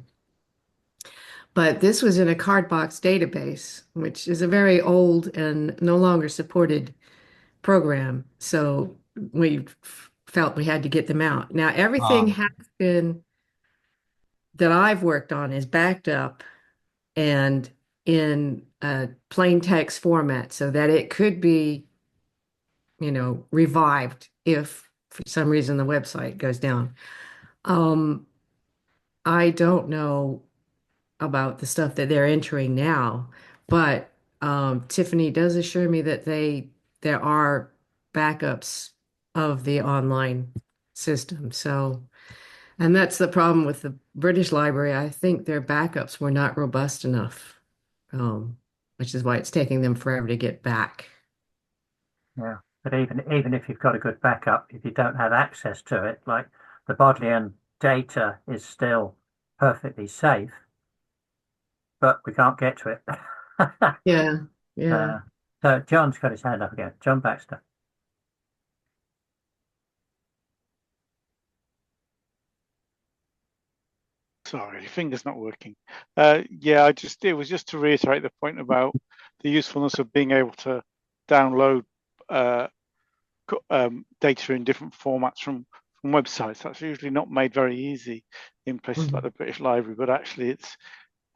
But this was in a card box database, which is a very old and no longer supported program. So we felt we had to get them out. Now, everything has been that I've worked on is backed up and in a plain text format so that it could be, revived if for some reason the website goes down. I don't know about the stuff that they're entering now, but Tiffany does assure me that there are backups of the online system. So, and that's the problem with the British Library. I think their backups were not robust enough, which is why it's taking them forever to get back. Yeah. But even if you've got a good backup, if you don't have access to it, like the Bodleian data is still perfectly safe, but we can't get to it. Yeah, yeah. So John's got his hand up again. John Baxter. Sorry, your finger's not working. Yeah, it was just to reiterate the point about the usefulness of being able to download data in different formats from websites. That's usually not made very easy in places like the British Library, but actually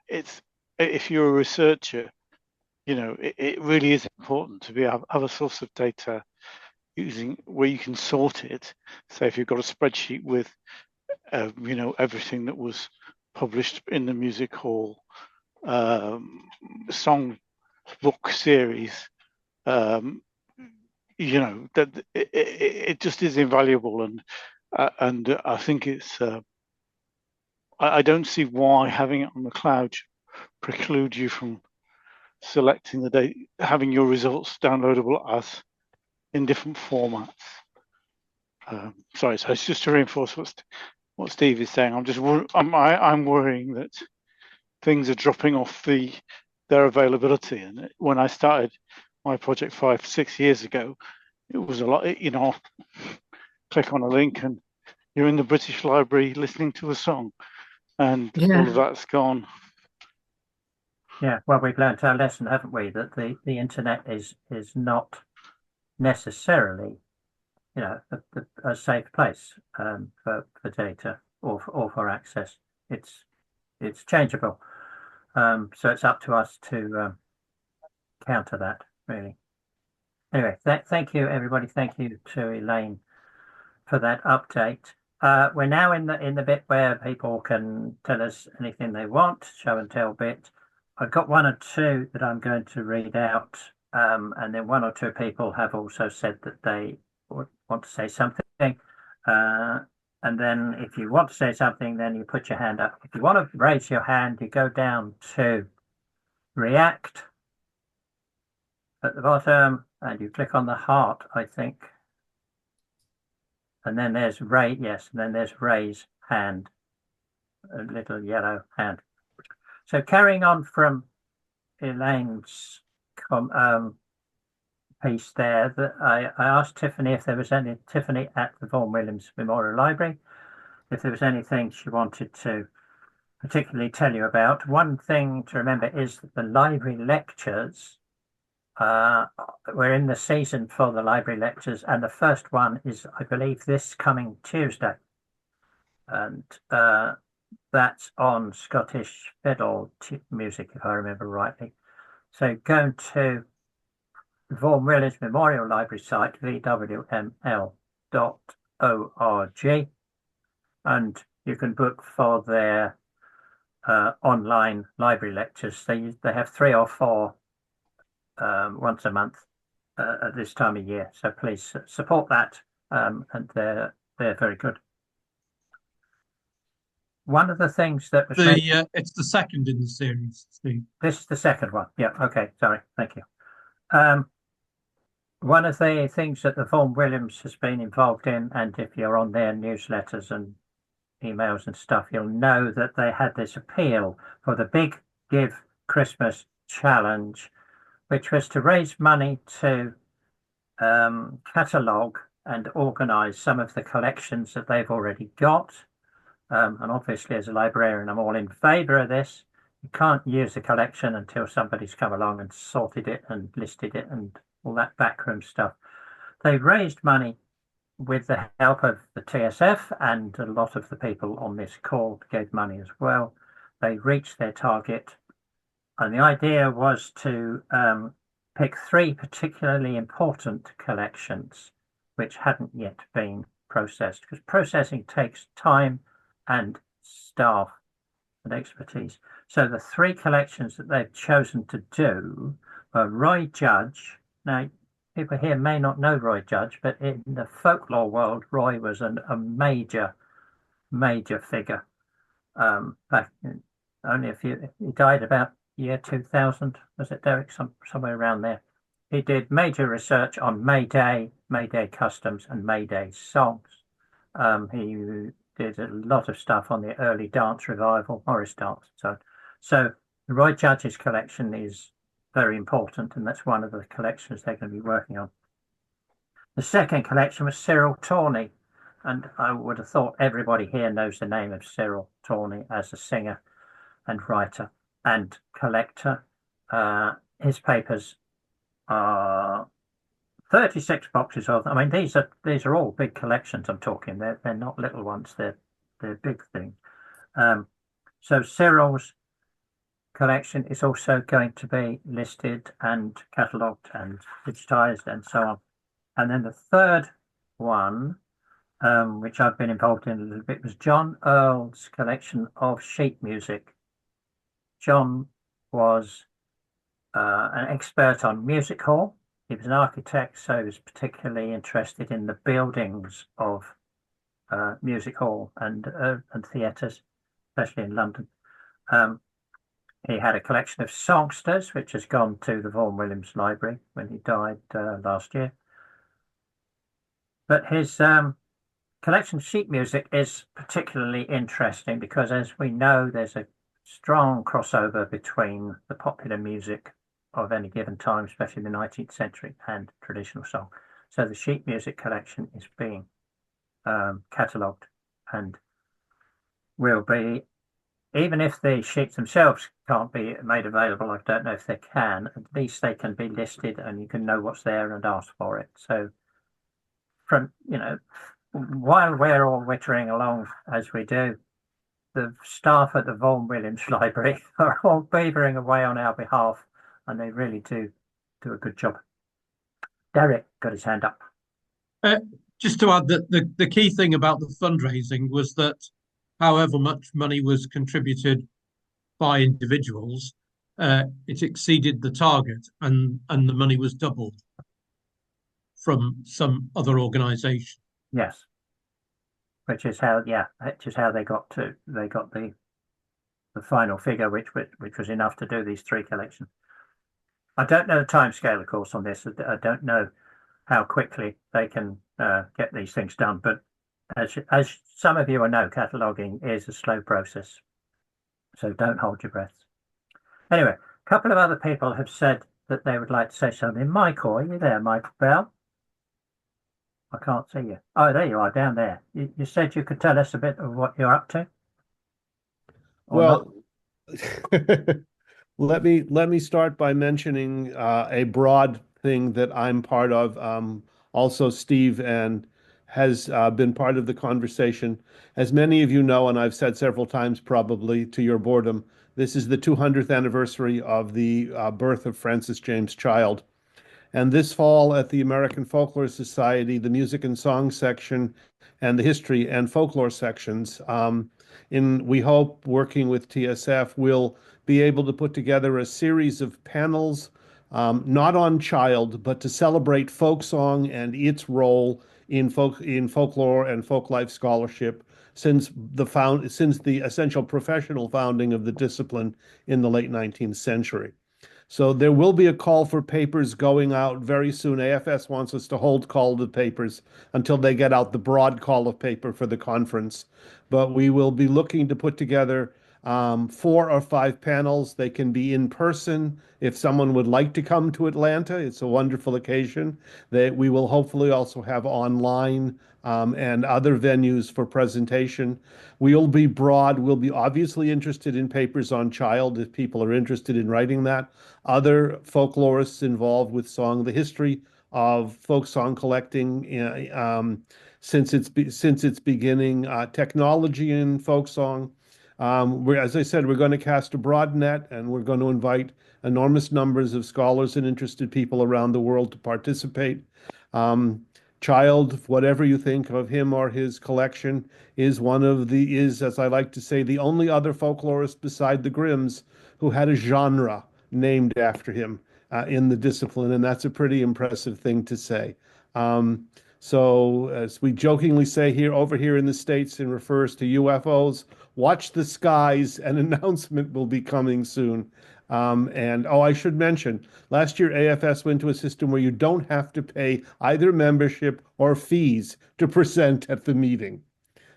it's if you're a researcher, it really is important to have a source of data using where you can sort it. So if you've got a spreadsheet with everything that was published in the music hall song book series, that it just is invaluable, and I think it's I don't see why having it on the cloud preclude you from selecting the data, having your results downloadable as in different formats. Sorry, so it's just to reinforce what Steve is saying. I'm worrying that things are dropping off their availability. And when I started my project 5-6 years ago, it was a lot. Click on a link and you're in the British Library listening to a song, and all of that's gone. Yeah, well, we've learned our lesson, haven't we? That the internet is not necessarily, a safe place for data or for access. It's changeable, so it's up to us to counter that, really. Anyway, thank you, everybody. Thank you to Elaine for that update. We're now in the bit where people can tell us anything they want, show and tell bit. I've got one or two that I'm going to read out, and then one or two people have also said that they want to say something. And then if you want to say something, then you put your hand up. If you want to raise your hand, you go down to React at the bottom, and you click on the heart, I think. And then there's Ray, yes, and then there's Ray's hand, a little yellow hand. So carrying on from Elaine's piece there, that I asked Tiffany if there was any, Tiffany at the Vaughan Williams Memorial Library, if there was anything she wanted to particularly tell you about. One thing to remember is that the library lectures, we're in the season for the library lectures, and the first one is, I believe, this coming Tuesday. And that's on Scottish fiddle music, if I remember rightly. So go to the Vaughan Williams Memorial Library site, VWML.org, and you can book for their online library lectures. They have 3 or 4 once a month at this time of year. So please support that, and they're very good. One of the things that was it's the second in the series, Steve. This is the second one. Yeah. Okay. Sorry. Thank you. One of the things that the Vaughan Williams has been involved in, and if you're on their newsletters and emails and stuff, you'll know that they had this appeal for the Big Give Christmas Challenge, which was to raise money to catalogue and organise some of the collections that they've already got. And obviously, as a librarian, I'm all in favour of this. You can't use a collection until somebody's come along and sorted it and listed it and all that backroom stuff. They raised money with the help of the TSF, and a lot of the people on this call gave money as well. They reached their target, and the idea was to pick 3 particularly important collections which hadn't yet been processed, because processing takes time and staff and expertise. So the 3 collections that they've chosen to do are Roy Judge. Now, people here may not know Roy Judge, but in the folklore world, Roy was a major figure. Back in, only he died about year 2000, was it, Derek? Somewhere around there. He did major research on May Day customs, and May Day songs. He did a lot of stuff on the early dance revival, Morris dance. So Roy Judge's collection is very important, and that's one of the collections they're going to be working on. The second collection was Cyril Tawney, and I would have thought everybody here knows the name of Cyril Tawney as a singer and writer and collector. His papers are 36 boxes of them. I mean, these are all big collections I'm talking. They're not little ones. They're big things. So Cyril's collection is also going to be listed and catalogued and digitized and so on. And then the third one, which I've been involved in a little bit, was John Earle's collection of sheet music. John was an expert on music hall. He was an architect, so he was particularly interested in the buildings of music hall and theatres, especially in London. He had a collection of songsters, which has gone to the Vaughan Williams Library when he died last year. But his collection of sheet music is particularly interesting because, as we know, there's a strong crossover between the popular music of any given time, especially in the 19th century, and traditional song. So the sheet music collection is being catalogued and will be, even if the sheets themselves can't be made available, I don't know if they can, at least they can be listed and you can know what's there and ask for it. So from, while we're all wittering along as we do, the staff at the Vaughan Williams Library are all beavering away on our behalf, and they really do a good job. Derek got his hand up. Just to add that the key thing about the fundraising was that however much money was contributed by individuals, it exceeded the target, and the money was doubled from some other organisation. Yes, which is how they got the final figure, which was enough to do these 3 collections. I don't know the timescale, of course, on this. I don't know how quickly they can get these things done, but As some of you will know, cataloguing is a slow process, so don't hold your breath. Anyway, a couple of other people have said that they would like to say something. Michael, are you there, Michael Bell? I can't see you. Oh, there you are, down there. You said you could tell us a bit of what you're up to? Well, let me start by mentioning a broad thing that I'm part of. Also, Steve and has been part of the conversation. As many of you know, and I've said several times probably to your boredom, this is the 200th anniversary of the birth of Francis James Child. And this fall at the American Folklore Society, the music and song section and the history and folklore sections, we hope, working with TSF, we'll be able to put together a series of panels, not on child, but to celebrate folk song and its role in folklore and folk life scholarship since the essential professional founding of the discipline in the late 19th century. So there will be a call for papers going out very soon. AFS wants us to hold call to papers until they get out the broad call of paper for the conference. But we will be looking to put together 4 or 5 panels. They can be in person if someone would like to come to Atlanta. It's a wonderful occasion. We will hopefully also have online and other venues for presentation. We'll be broad. We'll be obviously interested in papers on child if people are interested in writing that. Other folklorists involved with song, the history of folk song collecting since its beginning, technology in folk song. As I said, we're going to cast a broad net, and we're going to invite enormous numbers of scholars and interested people around the world to participate. Child, whatever you think of him or his collection, is, as I like to say, the only other folklorist beside the Grimms who had a genre named after him in the discipline, and that's a pretty impressive thing to say. So as we jokingly say over here in the States and refers to UFOs, watch the skies, an announcement will be coming soon. I should mention, last year AFS went to a system where you don't have to pay either membership or fees to present at the meeting.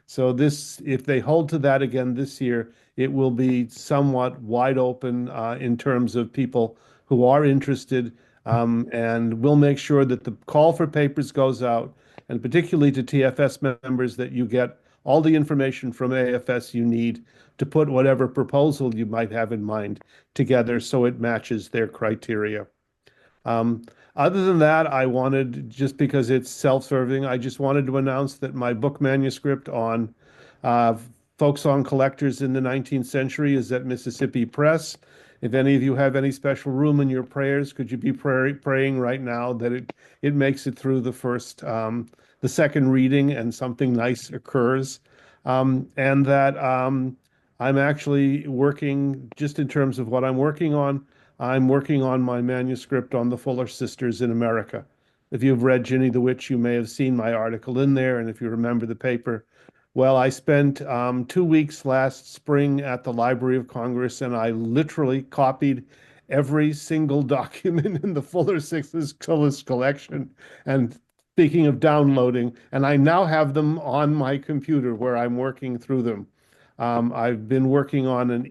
So if they hold to that again this year, it will be somewhat wide open in terms of people who are interested, and we'll make sure that the call for papers goes out, and particularly to TFS members, that you get all the information from AFS you need to put whatever proposal you might have in mind together so it matches their criteria. Other than that, just because it's self-serving, I just wanted to announce that my book manuscript on folk song collectors in the 19th century is at Mississippi Press. If any of you have any special room in your prayers, could you be praying right now that it makes it through the second reading and something nice occurs, and that I'm actually working, just in terms of what I'm working on my manuscript on the Fuller Sisters in America. If you've read Ginny the Witch, you may have seen my article in there, and if you remember the paper. Well, I spent 2 weeks last spring at the Library of Congress, and I literally copied every single document in the Fuller Sisters collection. And speaking of downloading, and I now have them on my computer where I'm working through them. I've been working on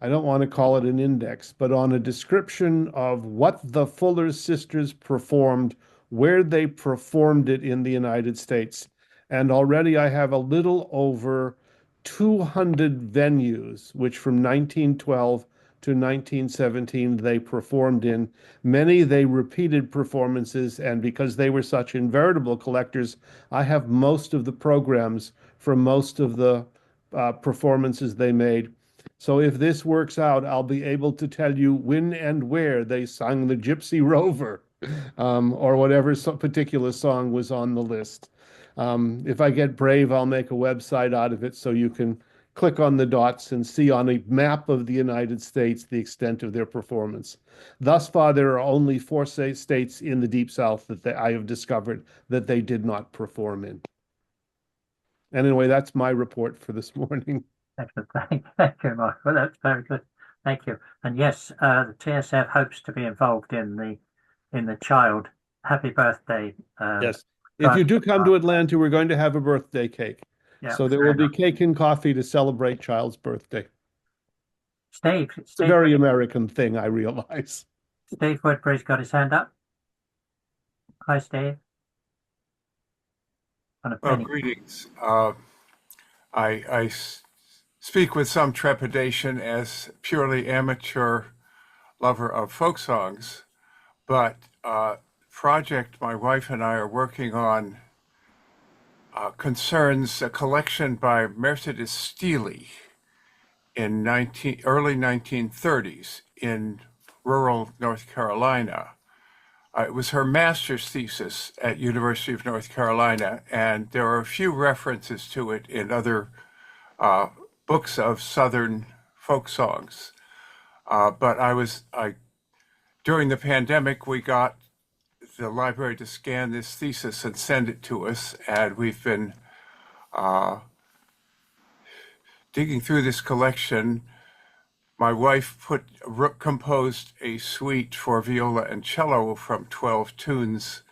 I don't want to call it an index, but on a description of what the Fuller Sisters performed, where they performed it in the United States. And already I have a little over 200 venues, which from 1912 to 1917 they performed in. Many they repeated performances, and because they were such inveritable collectors, I have most of the programs from most of the performances they made. So if this works out, I'll be able to tell you when and where they sung the Gypsy Rover, or whatever particular song was on the list. If I get brave, I'll make a website out of it so you can click on the dots and see on a map of the United States the extent of their performance. Thus far, there are only 4 states in the Deep South that I have discovered that they did not perform in. And anyway, that's my report for this morning. Excellent. Thank you, Mark. Well, that's very good. Thank you. And yes, the TSF hopes to be involved in the child. Happy birthday. Yes. If you do come to Atlanta, we're going to have a birthday cake. Yeah, So there will be cake and coffee to celebrate Child's birthday. Steve, It's a very American thing, I realize. Steve Woodbury's got his hand up. Hi, Steve. Greetings. I speak with some trepidation as purely amateur lover of folk songs, but project my wife and I are working on concerns a collection by Mercedes Steely in early 1930s in rural North Carolina. It was her master's thesis at University of North Carolina, and there are a few references to it in other books of Southern folk songs. But during the pandemic, we got the library to scan this thesis and send it to us, and we've been digging through this collection. My wife composed a suite for viola and cello from 12 tunes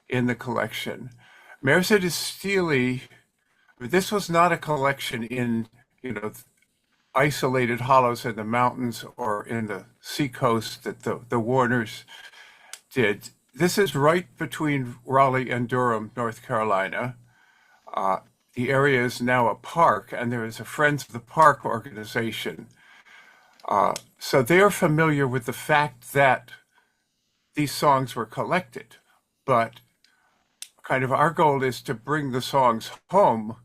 in the collection. Mercedes Steely, this was not a collection in, isolated hollows in the mountains or in the seacoast that the Warners did. This is right between Raleigh and Durham, North Carolina. The area is now a park, and there is a Friends of the Park organization. So they are familiar with the fact that these songs were collected, but kind of our goal is to bring the songs home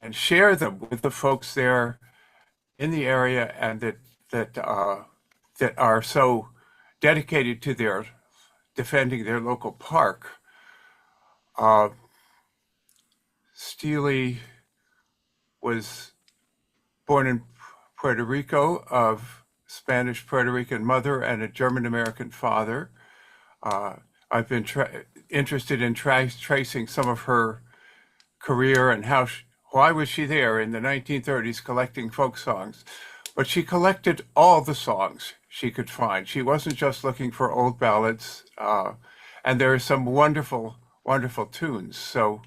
and share them with the folks there in the area and that are so dedicated to their defending their local park. Steely was born in Puerto Rico of Spanish Puerto Rican mother and a German American father. I've been interested in tracing some of her career and why was she there in the 1930s collecting folk songs. But she collected all the songs she could find. She wasn't just looking for old ballads, and there are some wonderful, wonderful tunes. So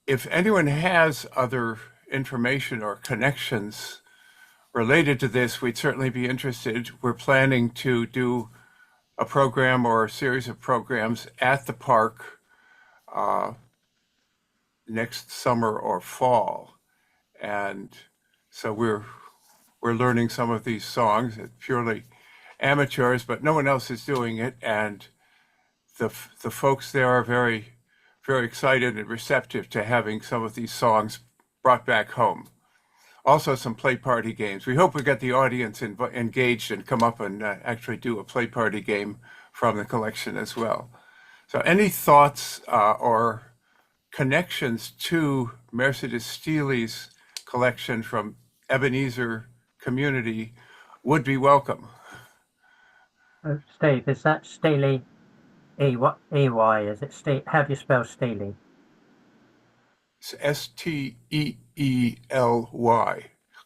if anyone has other information or connections related to this, we'd certainly be interested. We're planning to do a program or a series of programs at the park next summer or fall. And so we're learning some of these songs. It's purely amateurs, but no one else is doing it. And the folks there are very, very excited and receptive to having some of these songs brought back home. Also some play party games. We hope we get the audience engaged and come up and actually do a play party game from the collection as well. So any thoughts or connections to Mercedes Steely's collection from Ebenezer community would be welcome. Steve, is that Steely? E-Y, is it? How do you spell Steely? It's Steely.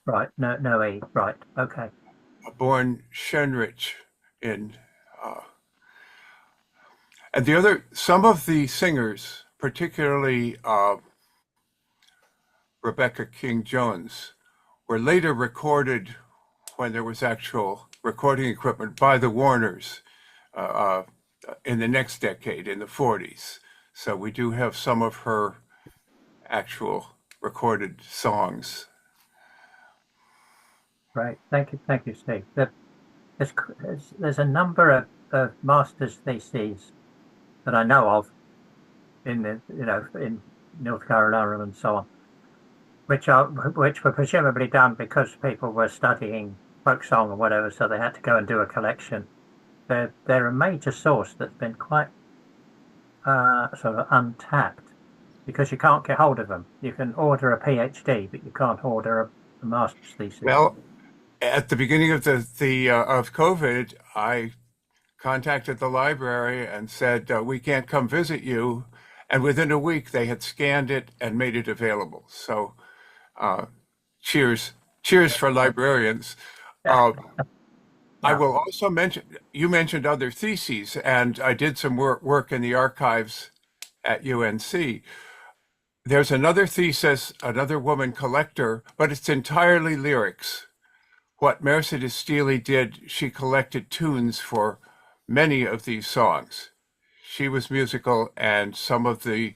Right, no E, right, okay. Born Schoenrich in, and some of the singers, particularly Rebecca King-Jones, were later recorded when there was actual recording equipment by the Warners in the next decade, in the 40s. So we do have some of her actual recorded songs. Right, thank you, Steve. There's a number of master's theses that I know of in North Carolina and so on, which were presumably done because people were studying folk song or whatever, so they had to go and do a collection. They're a major source that's been quite sort of untapped because you can't get hold of them. You can order a PhD, but you can't order a master's thesis. Well, at the beginning of of COVID, I contacted the library and said, we can't come visit you. And within a week, they had scanned it and made it available. So cheers for librarians. I will also mention, you mentioned other theses, and I did some work in the archives at UNC. There's another thesis, another woman collector, but it's entirely lyrics. What Mercedes Steely did, she collected tunes for many of these songs. She was musical, and some of the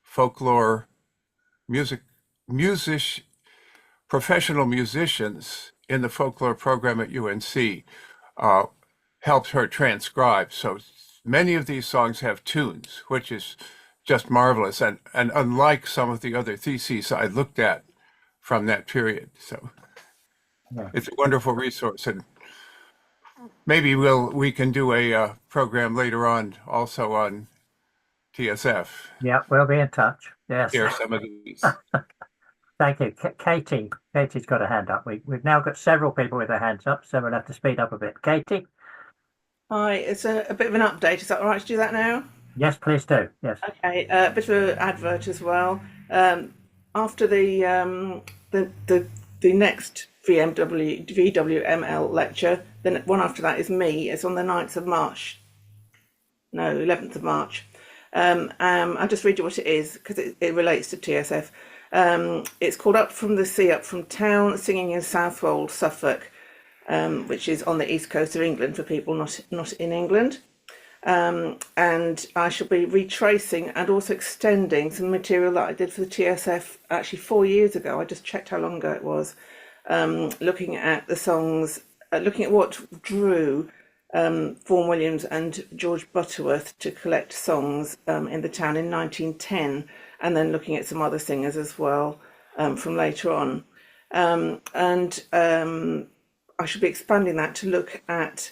folklore professional musicians in the folklore program at UNC helped her transcribe. So many of these songs have tunes, which is just marvelous, and unlike some of the other theses I looked at from that period. So Yeah. it's a wonderful resource, and maybe we can do a program later on also on TSF. Yeah, we'll be in touch. Yes. Hear some of these. Thank you. Katie. Katie's got a hand up. We've now got several people with their hands up, so we'll have to speed up a bit. Katie? Hi, it's a bit of an update. Is that all right to do that now? Yes, please do. Yes. Okay, a bit of an advert as well. After the next VWML lecture, then one after that is me. It's on the 9th of March. No, 11th of March. I'll just read you what it is because it relates to TSF. It's called Up from the Sea, Up from Town, singing in Southwold, Suffolk, which is on the east coast of England for people not in England. And I shall be retracing and also extending some material that I did for the TSF actually 4 years ago. I just checked how long ago it was. Looking at the songs, looking at what drew Vaughan Williams and George Butterworth to collect songs in the town in 1910, and then looking at some other singers as well from later on. I should be expanding that to look at,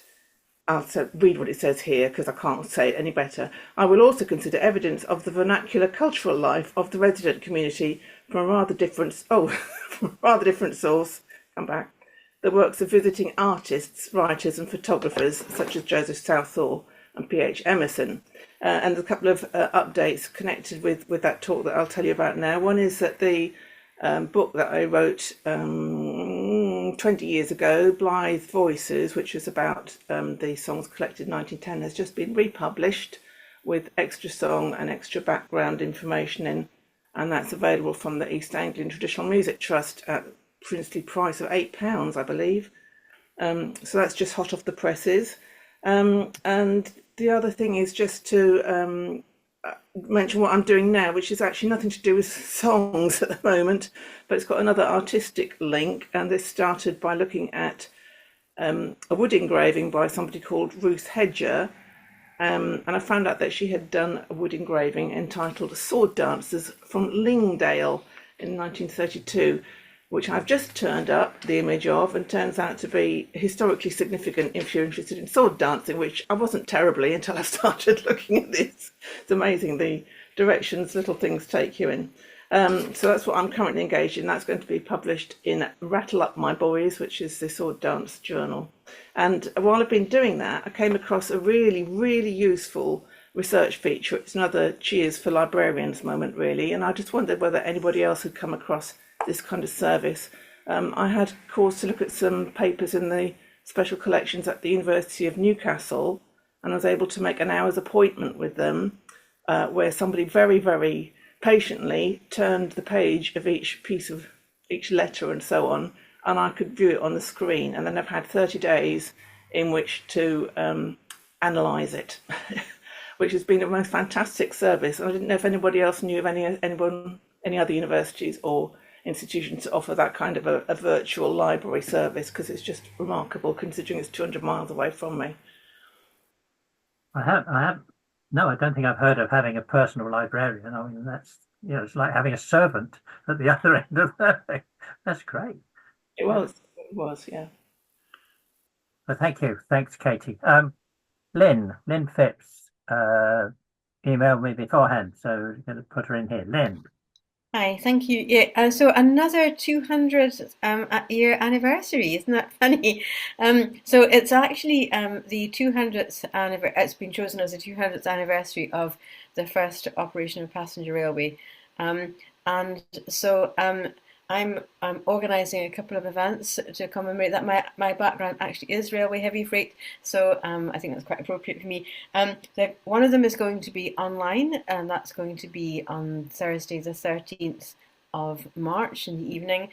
I'll read what it says here because I can't say it any better. I will also consider evidence of the vernacular cultural life of the resident community from a rather different source. Come back. The works of visiting artists, writers and photographers such as Joseph Southall and P.H. Emerson. And a couple of updates connected with that talk that I'll tell you about now. One is that the book that I wrote 20 years ago, Blythe Voices, which was about the songs collected in 1910, has just been republished with extra song and extra background information in, and that's available from the East Anglian Traditional Music Trust at princely price of £8, I believe. So that's just hot off the presses. And the other thing is just to mention what I'm doing now, which is actually nothing to do with songs at the moment, but it's got another artistic link. And this started by looking at a wood engraving by somebody called Ruth Hedger. And I found out that she had done a wood engraving entitled Sword Dancers from Lingdale in 1932, which I've just turned up the image of, and turns out to be historically significant if you're interested in sword dancing, which I wasn't terribly until I started looking at this. It's amazing the directions little things take you in. So that's what I'm currently engaged in. That's going to be published in Rattle Up My Boys, which is the sword dance journal. And while I've been doing that, I came across a really, really useful research feature. It's another Cheers for Librarians moment, really. And I just wondered whether anybody else had come across this kind of service. I had cause to look at some papers in the special collections at the University of Newcastle, and I was able to make an hour's appointment with them where somebody very, very patiently turned the page of each letter and so on, and I could view it on the screen. And then I've had 30 days in which to analyse it, which has been a most fantastic service. And I didn't know if anybody else knew of any other universities or institutions to offer that kind of a virtual library service, because it's just remarkable considering it's 200 miles away from me. I don't think I've heard of having a personal librarian. I mean, that's, it's like having a servant at the other end of the thing. That's great. It was, yeah. Well, thank you. Thanks, Katie. Lynn Phipps emailed me beforehand, so I'm going to put her in here. Lynn. Hi, thank you. Yeah, so another 200th year anniversary, isn't that funny? So it's actually the 200th anniversary. It's been chosen as the 200th anniversary of the first operation of passenger railway, and so I'm organising a couple of events to commemorate that. My background actually is railway heavy freight, so I think that's quite appropriate for me. One of them is going to be online, and that's going to be on Thursday the 13th of March in the evening.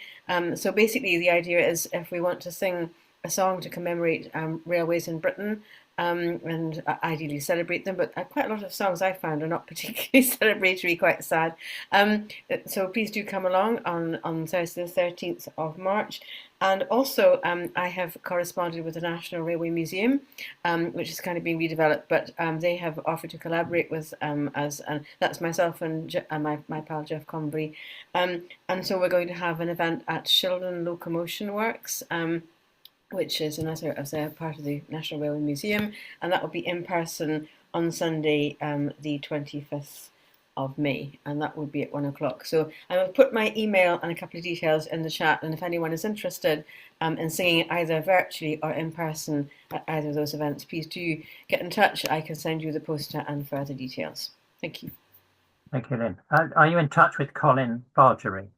So basically the idea is if we want to sing a song to commemorate railways in Britain, and ideally celebrate them, but quite a lot of songs I found are not particularly celebratory, quite sad. So please do come along on Thursday the 13th of March. And also I have corresponded with the National Railway Museum, which is kind of being redeveloped, but they have offered to collaborate with us, and that's myself and my pal Jeff Convery. And so we're going to have an event at Shildon Locomotion Works, which is another as a part of the National Railway Museum, and that will be in person on Sunday, the 25th of May, and that will be at 1 o'clock. So I will put my email and a couple of details in the chat, and if anyone is interested in singing either virtually or in person at either of those events, please do get in touch. I can send you the poster and further details. Thank you. Thank you, Lynn. Are you in touch with Colin Bargery?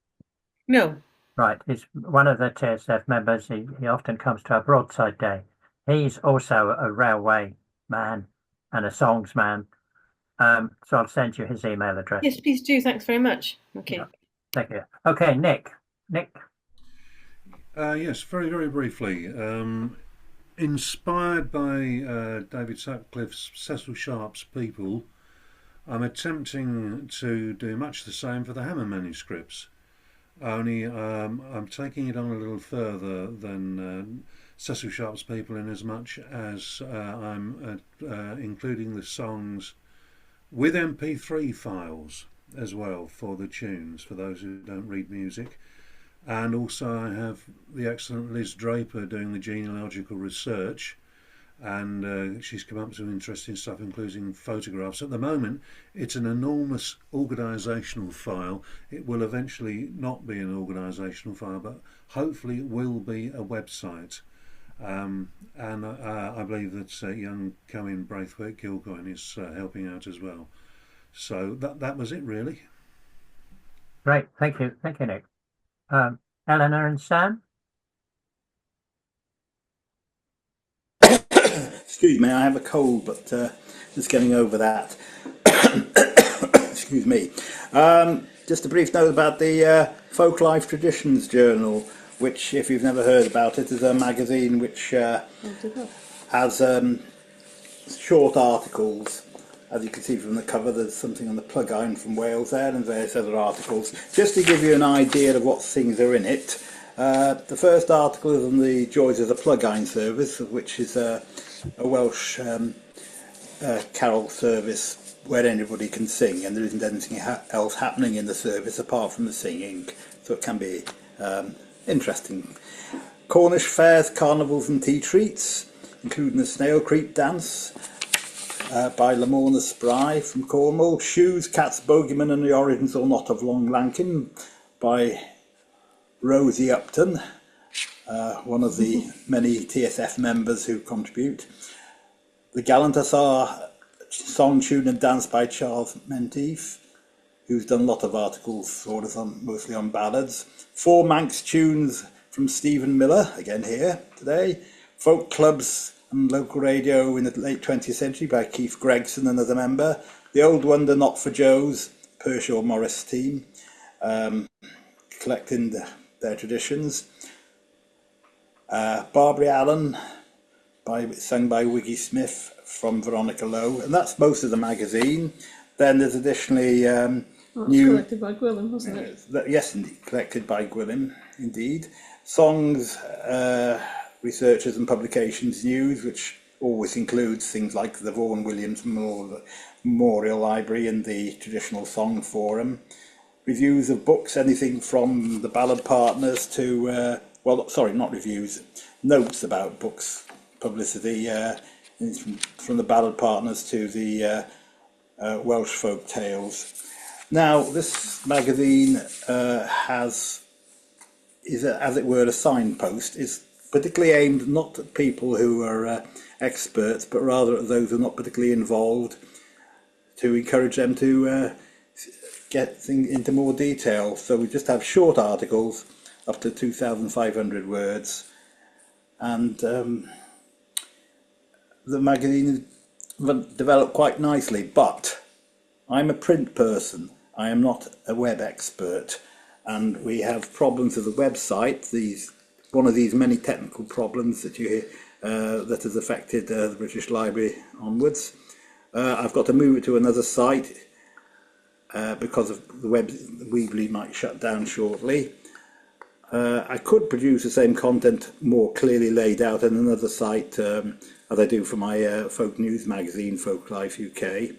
No. Right, he's one of the TSF members. He often comes to our Broadside Day. He's also a railway man and a songs man. So I'll send you his email address. Yes, please do. Thanks very much. Okay. Yeah. Thank you. Okay, Nick. Yes, very, very briefly. Inspired by David Sutcliffe's Cecil Sharp's People, I'm attempting to do much the same for the Hammer manuscripts. Only I'm taking it on a little further than Cecil Sharp's People, in as much as I'm including the songs with MP3 files as well for the tunes, for those who don't read music. And also I have the excellent Liz Draper doing the genealogical research, and she's come up with some interesting stuff, including photographs. At the moment it's an enormous organisational file. It will eventually not be an organisational file, but hopefully it will be a website. And I believe that young Cohen Braithwaite Kilcoyne is helping out as well. So that was it, really. Great, thank you, Nick. Eleanor and Sam. Excuse me, I have a cold, but just getting over that. Excuse me. Just a brief note about the Folk Life Traditions Journal, which, if you've never heard about it, is a magazine which has short articles. As you can see from the cover, there's something on the plug iron from Wales there, and various other articles. Just to give you an idea of what things are in it, the first article is on the joys of the plug iron service, which is a Welsh carol service where anybody can sing, and there isn't anything else happening in the service apart from the singing, so it can be interesting. Cornish fairs, carnivals and tea treats, including the Snail Creep dance by Lamorna Spry from Cornwall. Shoes, Cats, Bogeyman and the Origins or Not of Long Lankin by Rosie Upton, one of the many TSF members who contribute. The Gallant Hussar, song, tune and dance by Charles Menteith, who's done a lot of articles for us, mostly on ballads. Four Manx tunes from Stephen Miller, again here today. Folk clubs and local radio in the late 20th century by Keith Gregson, another member. The Old Wonder, Not for Joe's, Pershaw Morris team, collecting their traditions. Barbary Allen, sung by Wiggy Smith from Veronica Lowe, and that's most of the magazine. Then there's additionally collected by Gwilym, wasn't it? Yes, indeed, collected by Gwilym, indeed. Songs, researchers and publications news, which always includes things like the Vaughan Williams Memorial Library and the Traditional Song Forum. Reviews of books, anything from the Ballad Partners to, not reviews, notes about books, publicity, from the Ballad Partners to the Welsh folk tales. Now, this magazine is, as it were, a signpost. It's particularly aimed not at people who are experts, but rather at those who are not particularly involved, to encourage them to get things into more detail. So we just have short articles up to 2,500 words, and the magazine has developed quite nicely. But I'm a print person. I am not a web expert, and we have problems with the website. One of these many technical problems that you hear that has affected the British Library onwards. I've got to move it to another site because of the Weebly might shut down shortly. I could produce the same content more clearly laid out on another site, as I do for my folk news magazine, Folk Life UK.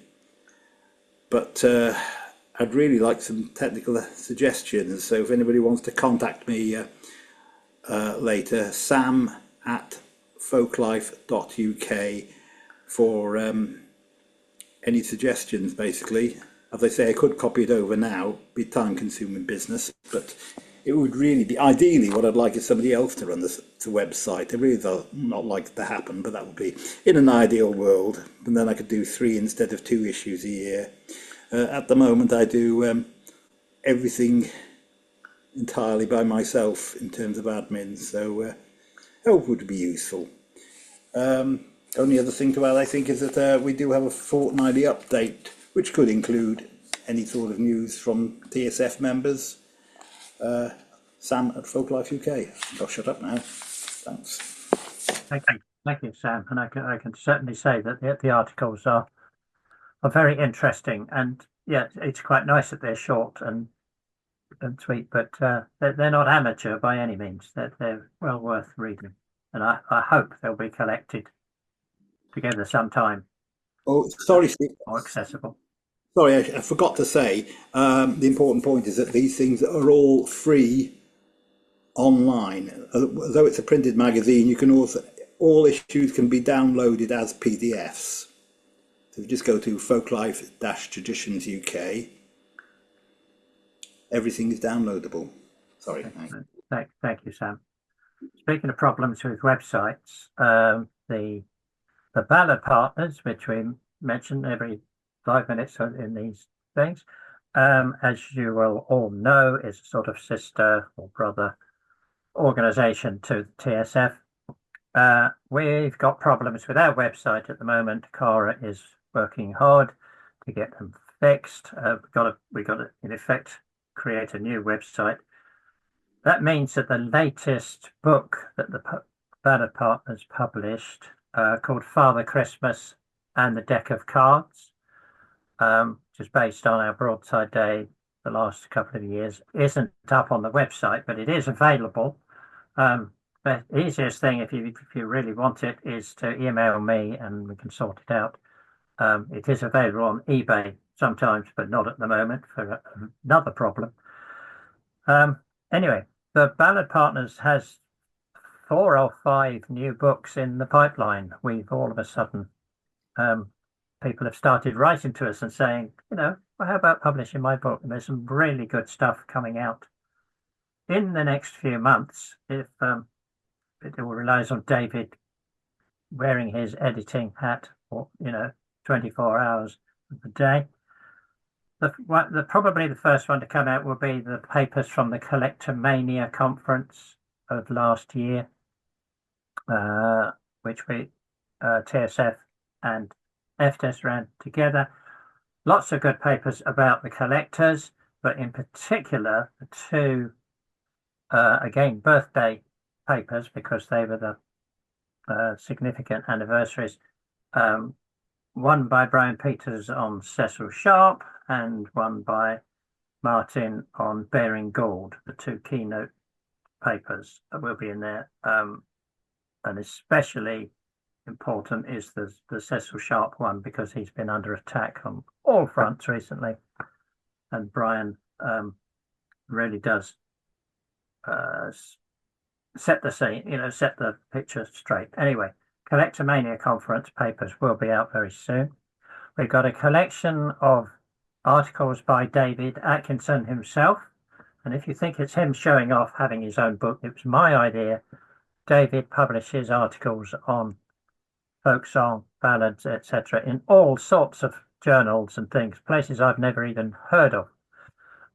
But I'd really like some technical suggestions. So if anybody wants to contact me later, sam@folklife.uk for any suggestions, basically. As I say, I could copy it over now, be time-consuming business, but it would really be, ideally, what I'd like is somebody else to run the website. I really would not like it to happen, but that would be in an ideal world. And then I could do 3 instead of 2 issues a year. At the moment, I do everything entirely by myself in terms of admin, so I hope it would be useful. Only other thing to add, I think, is that we do have a fortnightly update, which could include any sort of news from TSF members. Sam at Folk Life UK. I'll shut up now. Thanks. Thank you, Sam. And I can certainly say that the articles are very interesting, and yeah, it's quite nice that they're short and sweet, but they're not amateur by any means. They're well worth reading, and I hope they'll be collected together sometime. Oh, sorry, Steve. More accessible. Sorry, I forgot to say, the important point is that these things are all free online. Although it's a printed magazine, you can also, all issues can be downloaded as PDFs. So just go to Folklife-Traditions UK. Everything is downloadable. Sorry. Thank you, Sam. Speaking of problems with websites, the ballad partners, which we mention every 5 minutes in these things, as you will all know, is a sort of sister or brother organisation to the TSF. We've got problems with our website at the moment. Cara is working hard to get them fixed. We've got to, in effect, create a new website. That means that the latest book that the Ballad Partners published, called Father Christmas and the Deck of Cards, which is based on our Broadside Day the last couple of years, isn't up on the website, but it is available. The easiest thing, if you really want it, is to email me and we can sort it out. It is available on eBay sometimes, but not at the moment for another problem. Anyway, the Ballad Partners has 4 or 5 new books in the pipeline. We've all of a sudden, people have started writing to us and saying, well, how about publishing my book? And there's some really good stuff coming out in the next few months. If it all relies on David wearing his editing hat for 24 hours of the day. Probably the first one to come out will be the papers from the Collectomania conference of last year, which we TSF and FTES ran together. Lots of good papers about the collectors, but in particular the 2 again birthday papers, because they were the significant anniversaries. One by Brian Peters on Cecil Sharp and one by Martin on Baring Gould, the 2 keynote papers that will be in there. And especially important is the Cecil Sharp one, because he's been under attack on all fronts recently. And Brian really does set the scene, set the picture straight. Anyway, Collectomania conference papers will be out very soon. We've got a collection of articles by David Atkinson himself. And if you think it's him showing off having his own book, it was my idea. David publishes articles on folk song, ballads, etc. in all sorts of journals and things, places I've never even heard of.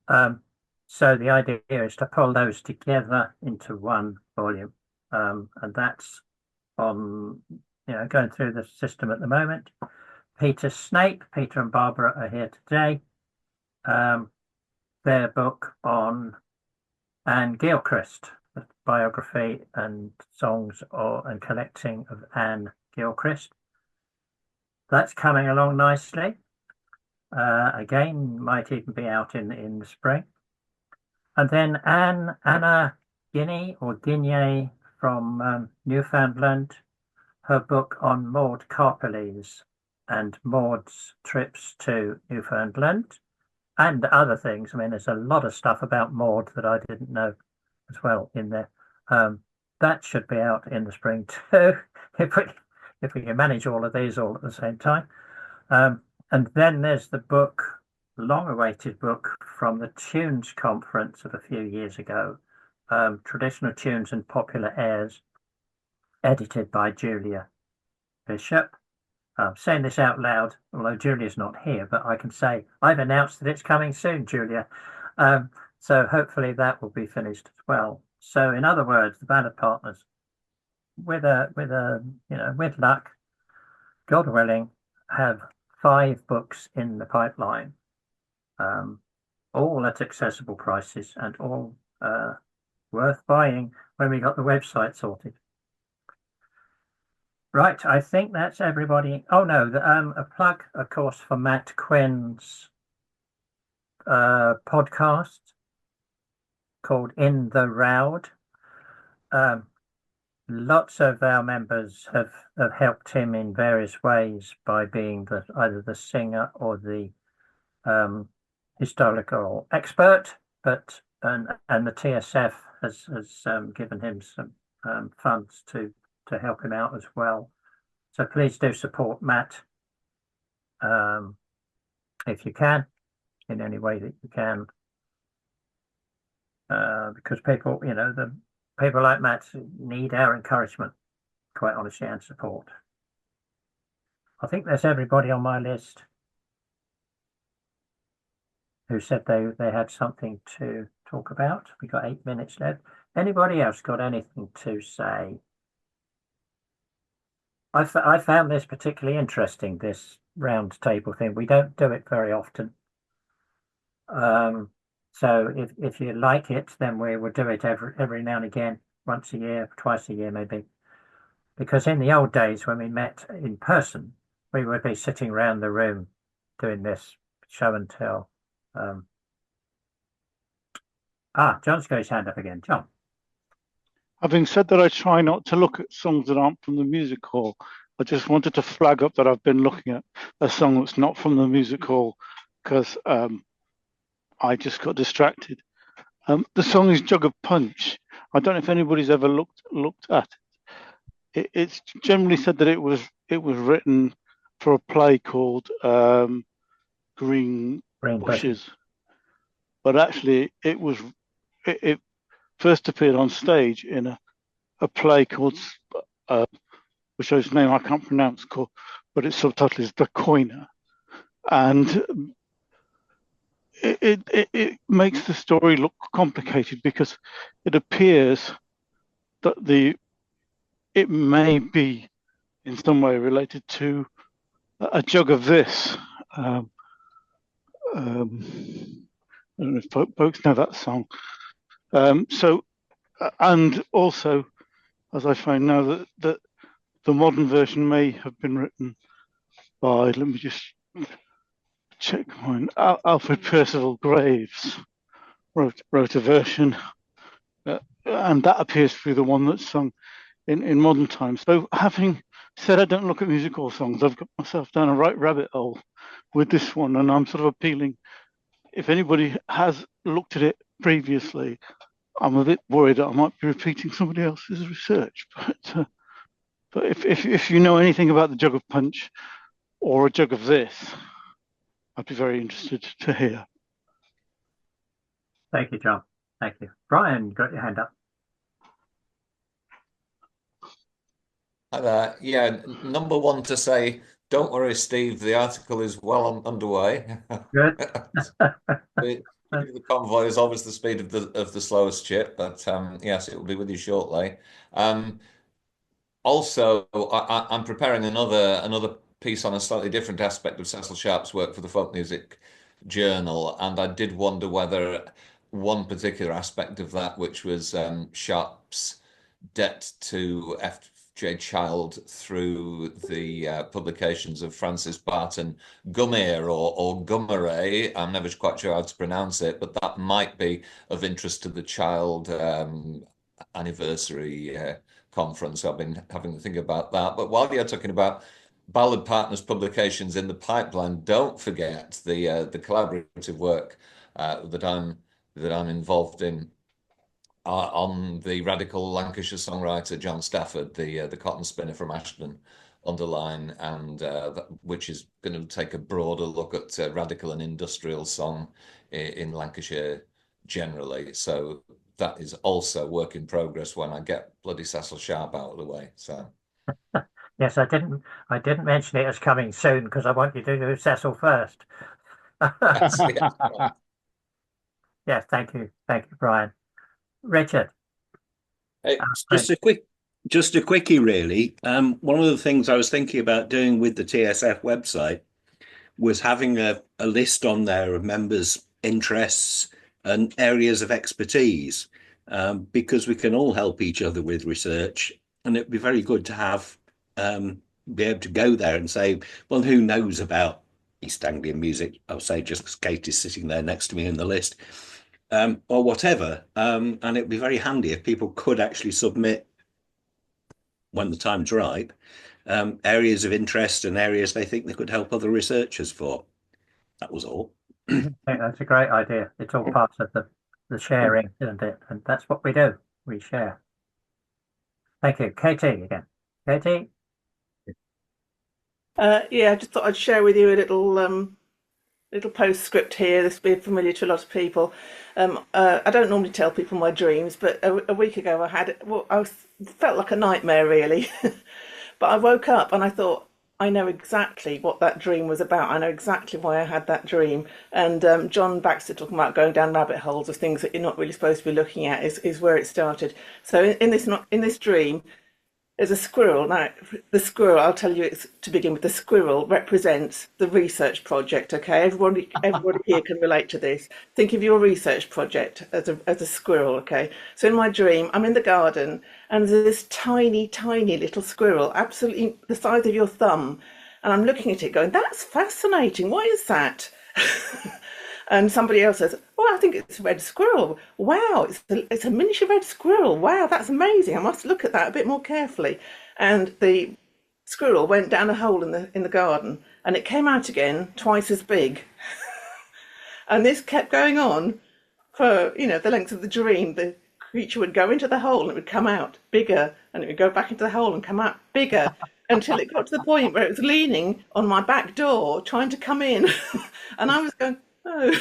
So the idea is to pull those together into one volume, and that's on, going through the system at the moment. Peter and Barbara are here today. Their book on Anne Gilchrist, the biography and songs and collecting of Anne Gilchrist. That's coming along nicely. Again, might even be out in the spring. And then Anna Guinea from Newfoundland, her book on Maud Carpelese and Maud's trips to Newfoundland and other things. I mean, there's a lot of stuff about Maud that I didn't know as well in there. That should be out in the spring too, if we can manage all of these all at the same time. And then there's the book, long-awaited book from the Tunes Conference of a few years ago, Traditional Tunes and Popular Airs, edited by Julia Bishop. I'm saying this out loud, although Julia's not here, but I can say I've announced that it's coming soon, Julia. So hopefully that will be finished as well. So in other words, the Ballad Partners, with luck, God willing, have 5 books in the pipeline, all at accessible prices and all worth buying when we got the website sorted. Right, I think that's everybody. Oh no, a plug, of course, for Matt Quinn's podcast called In the Roud. Lots of our members have helped him in various ways by being either the singer or the historical expert, and the TSF has given him some funds to help him out as well. So please do support Matt if you can, in any way that you can, because people, the people like Matt need our encouragement, quite honestly, and support. I think that's everybody on my list who said they had something to talk about. We got 8 minutes left. Anybody else got anything to say? I found this particularly interesting, this round table thing. We don't do it very often. So if you like it, then we will do it every now and again, once a year, twice a year maybe. Because in the old days when we met in person, we would be sitting around the room doing this show and tell. John's got his hand up again. John. Having said that, I try not to look at songs that aren't from the music hall. I just wanted to flag up that I've been looking at a song that's not from the music hall because I just got distracted. The song is Jug of Punch. I don't know if anybody's ever looked at it. It's generally said that it was written for a play called Green Bushes, but actually it first appeared on stage in a play called which whose name I can't pronounce, but its subtitle is The Coiner, and it makes the story look complicated because it appears that it may be in some way related to a jug of this. I don't know if folks know that song. And also, as I find now, that the modern version may have been written by, let me just check mine, Alfred Percival Graves wrote a version, and that appears to be the one that's sung in modern times. So having said I don't look at musical songs, I've got myself down a right rabbit hole with this one, and I'm sort of appealing, if anybody has looked at it previously, I'm a bit worried that I might be repeating somebody else's research, but if you know anything about the Jug of Punch or a jug of this, I'd be very interested to hear. Thank you, John. Thank you. Brian, got your hand up. Hi there. Yeah, number one to say, don't worry, Steve, the article is well underway. Good. speed of the convoy is always the speed of the slowest ship, but yes, it will be with you shortly. Also, I'm preparing another piece on a slightly different aspect of Cecil Sharp's work for the Folk Music Journal, and I did wonder whether one particular aspect of that, which was Sharp's debt to F.J. Child through the publications of Francis Barton Gummere or Gummere, I'm never quite sure how to pronounce it, but that might be of interest to the Child anniversary conference. I've been having to think about that. But while you're talking about Ballad Partners publications in the pipeline, don't forget the collaborative work that I'm involved in on the radical Lancashire songwriter John Stafford, the cotton spinner from Ashton Underline, and which is going to take a broader look at radical and industrial song in Lancashire generally. So that is also work in progress when I get bloody Cecil Sharp out of the way. So yes, I didn't mention it as coming soon because I want you to do Cecil first. Yes, thank you, Brian. Richard. Just a quickie, really. One of the things I was thinking about doing with the TSF website was having a list on there of members' interests and areas of expertise, because we can all help each other with research, and it'd be very good to have be able to go there and say, well, who knows about East Anglian music? I'll say just because Kate is sitting there next to me in the list. Or whatever, and it'd be very handy if people could actually submit, when the time's right, areas of interest and areas they think they could help other researchers for. That was all. I think that's a great idea. It's all part of the sharing, isn't it? And that's what we do. We share. Thank you. Katie again. Katie? Yeah, I just thought I'd share with you a little postscript here. This will be familiar to a lot of people. I don't normally tell people my dreams, but a week ago I felt like a nightmare, really. But I woke up and I thought, I know exactly what that dream was about. I know exactly why I had that dream. And John Baxter talking about going down rabbit holes of things that you're not really supposed to be looking at is where it started. So in this dream, there's a squirrel. Now, the squirrel, I'll tell you, to begin with, the squirrel represents the research project, okay? Everybody here can relate to this. Think of your research project as a squirrel, okay? So in my dream, I'm in the garden, and there's this tiny, tiny little squirrel, absolutely the size of your thumb, and I'm looking at it going, that's fascinating. What is that? And somebody else says, well, I think it's a red squirrel. Wow, it's a miniature red squirrel. Wow, that's amazing. I must look at that a bit more carefully. And the squirrel went down a hole in the garden, and it came out again twice as big. And this kept going on for, the length of the dream. The creature would go into the hole and it would come out bigger, and it would go back into the hole and come out bigger, until it got to the point where it was leaning on my back door trying to come in. And I was going, no.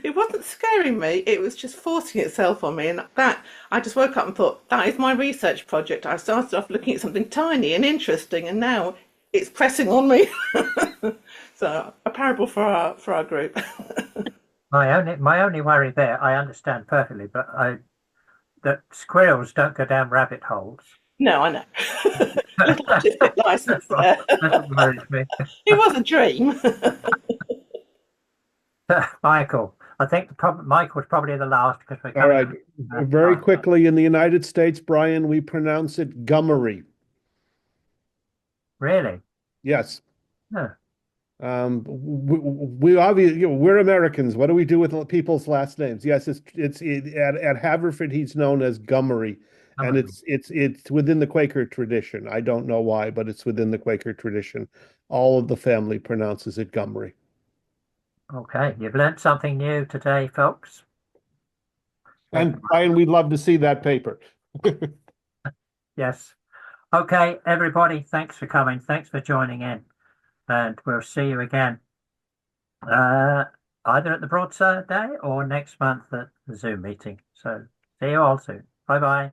It wasn't scaring me, it was just forcing itself on me. And that, I just woke up and thought, that is my research project. I started off looking at something tiny and interesting, and now it's pressing on me. So a parable for our group. My only worry there, I understand perfectly, but that squirrels don't go down rabbit holes. No, I know. Little artistic license there. That worries me. It was a dream. Michael, I think Michael's probably the last because we're all right. Very quickly, in the United States, Brian, we pronounce it gummery. Really? Yes. Huh. We obviously, we're Americans. What do we do with people's last names? Yes, at Haverford he's known as Gummery, and it's within the Quaker tradition. I don't know why, but it's within the Quaker tradition. All of the family pronounces it Gummery. Okay, you've learnt something new today, folks. And Brian, we'd love to see that paper. Yes. Okay, everybody, thanks for coming. Thanks for joining in. And we'll see you again either at the Broadside Day or next month at the Zoom meeting. So see you all soon. Bye-bye.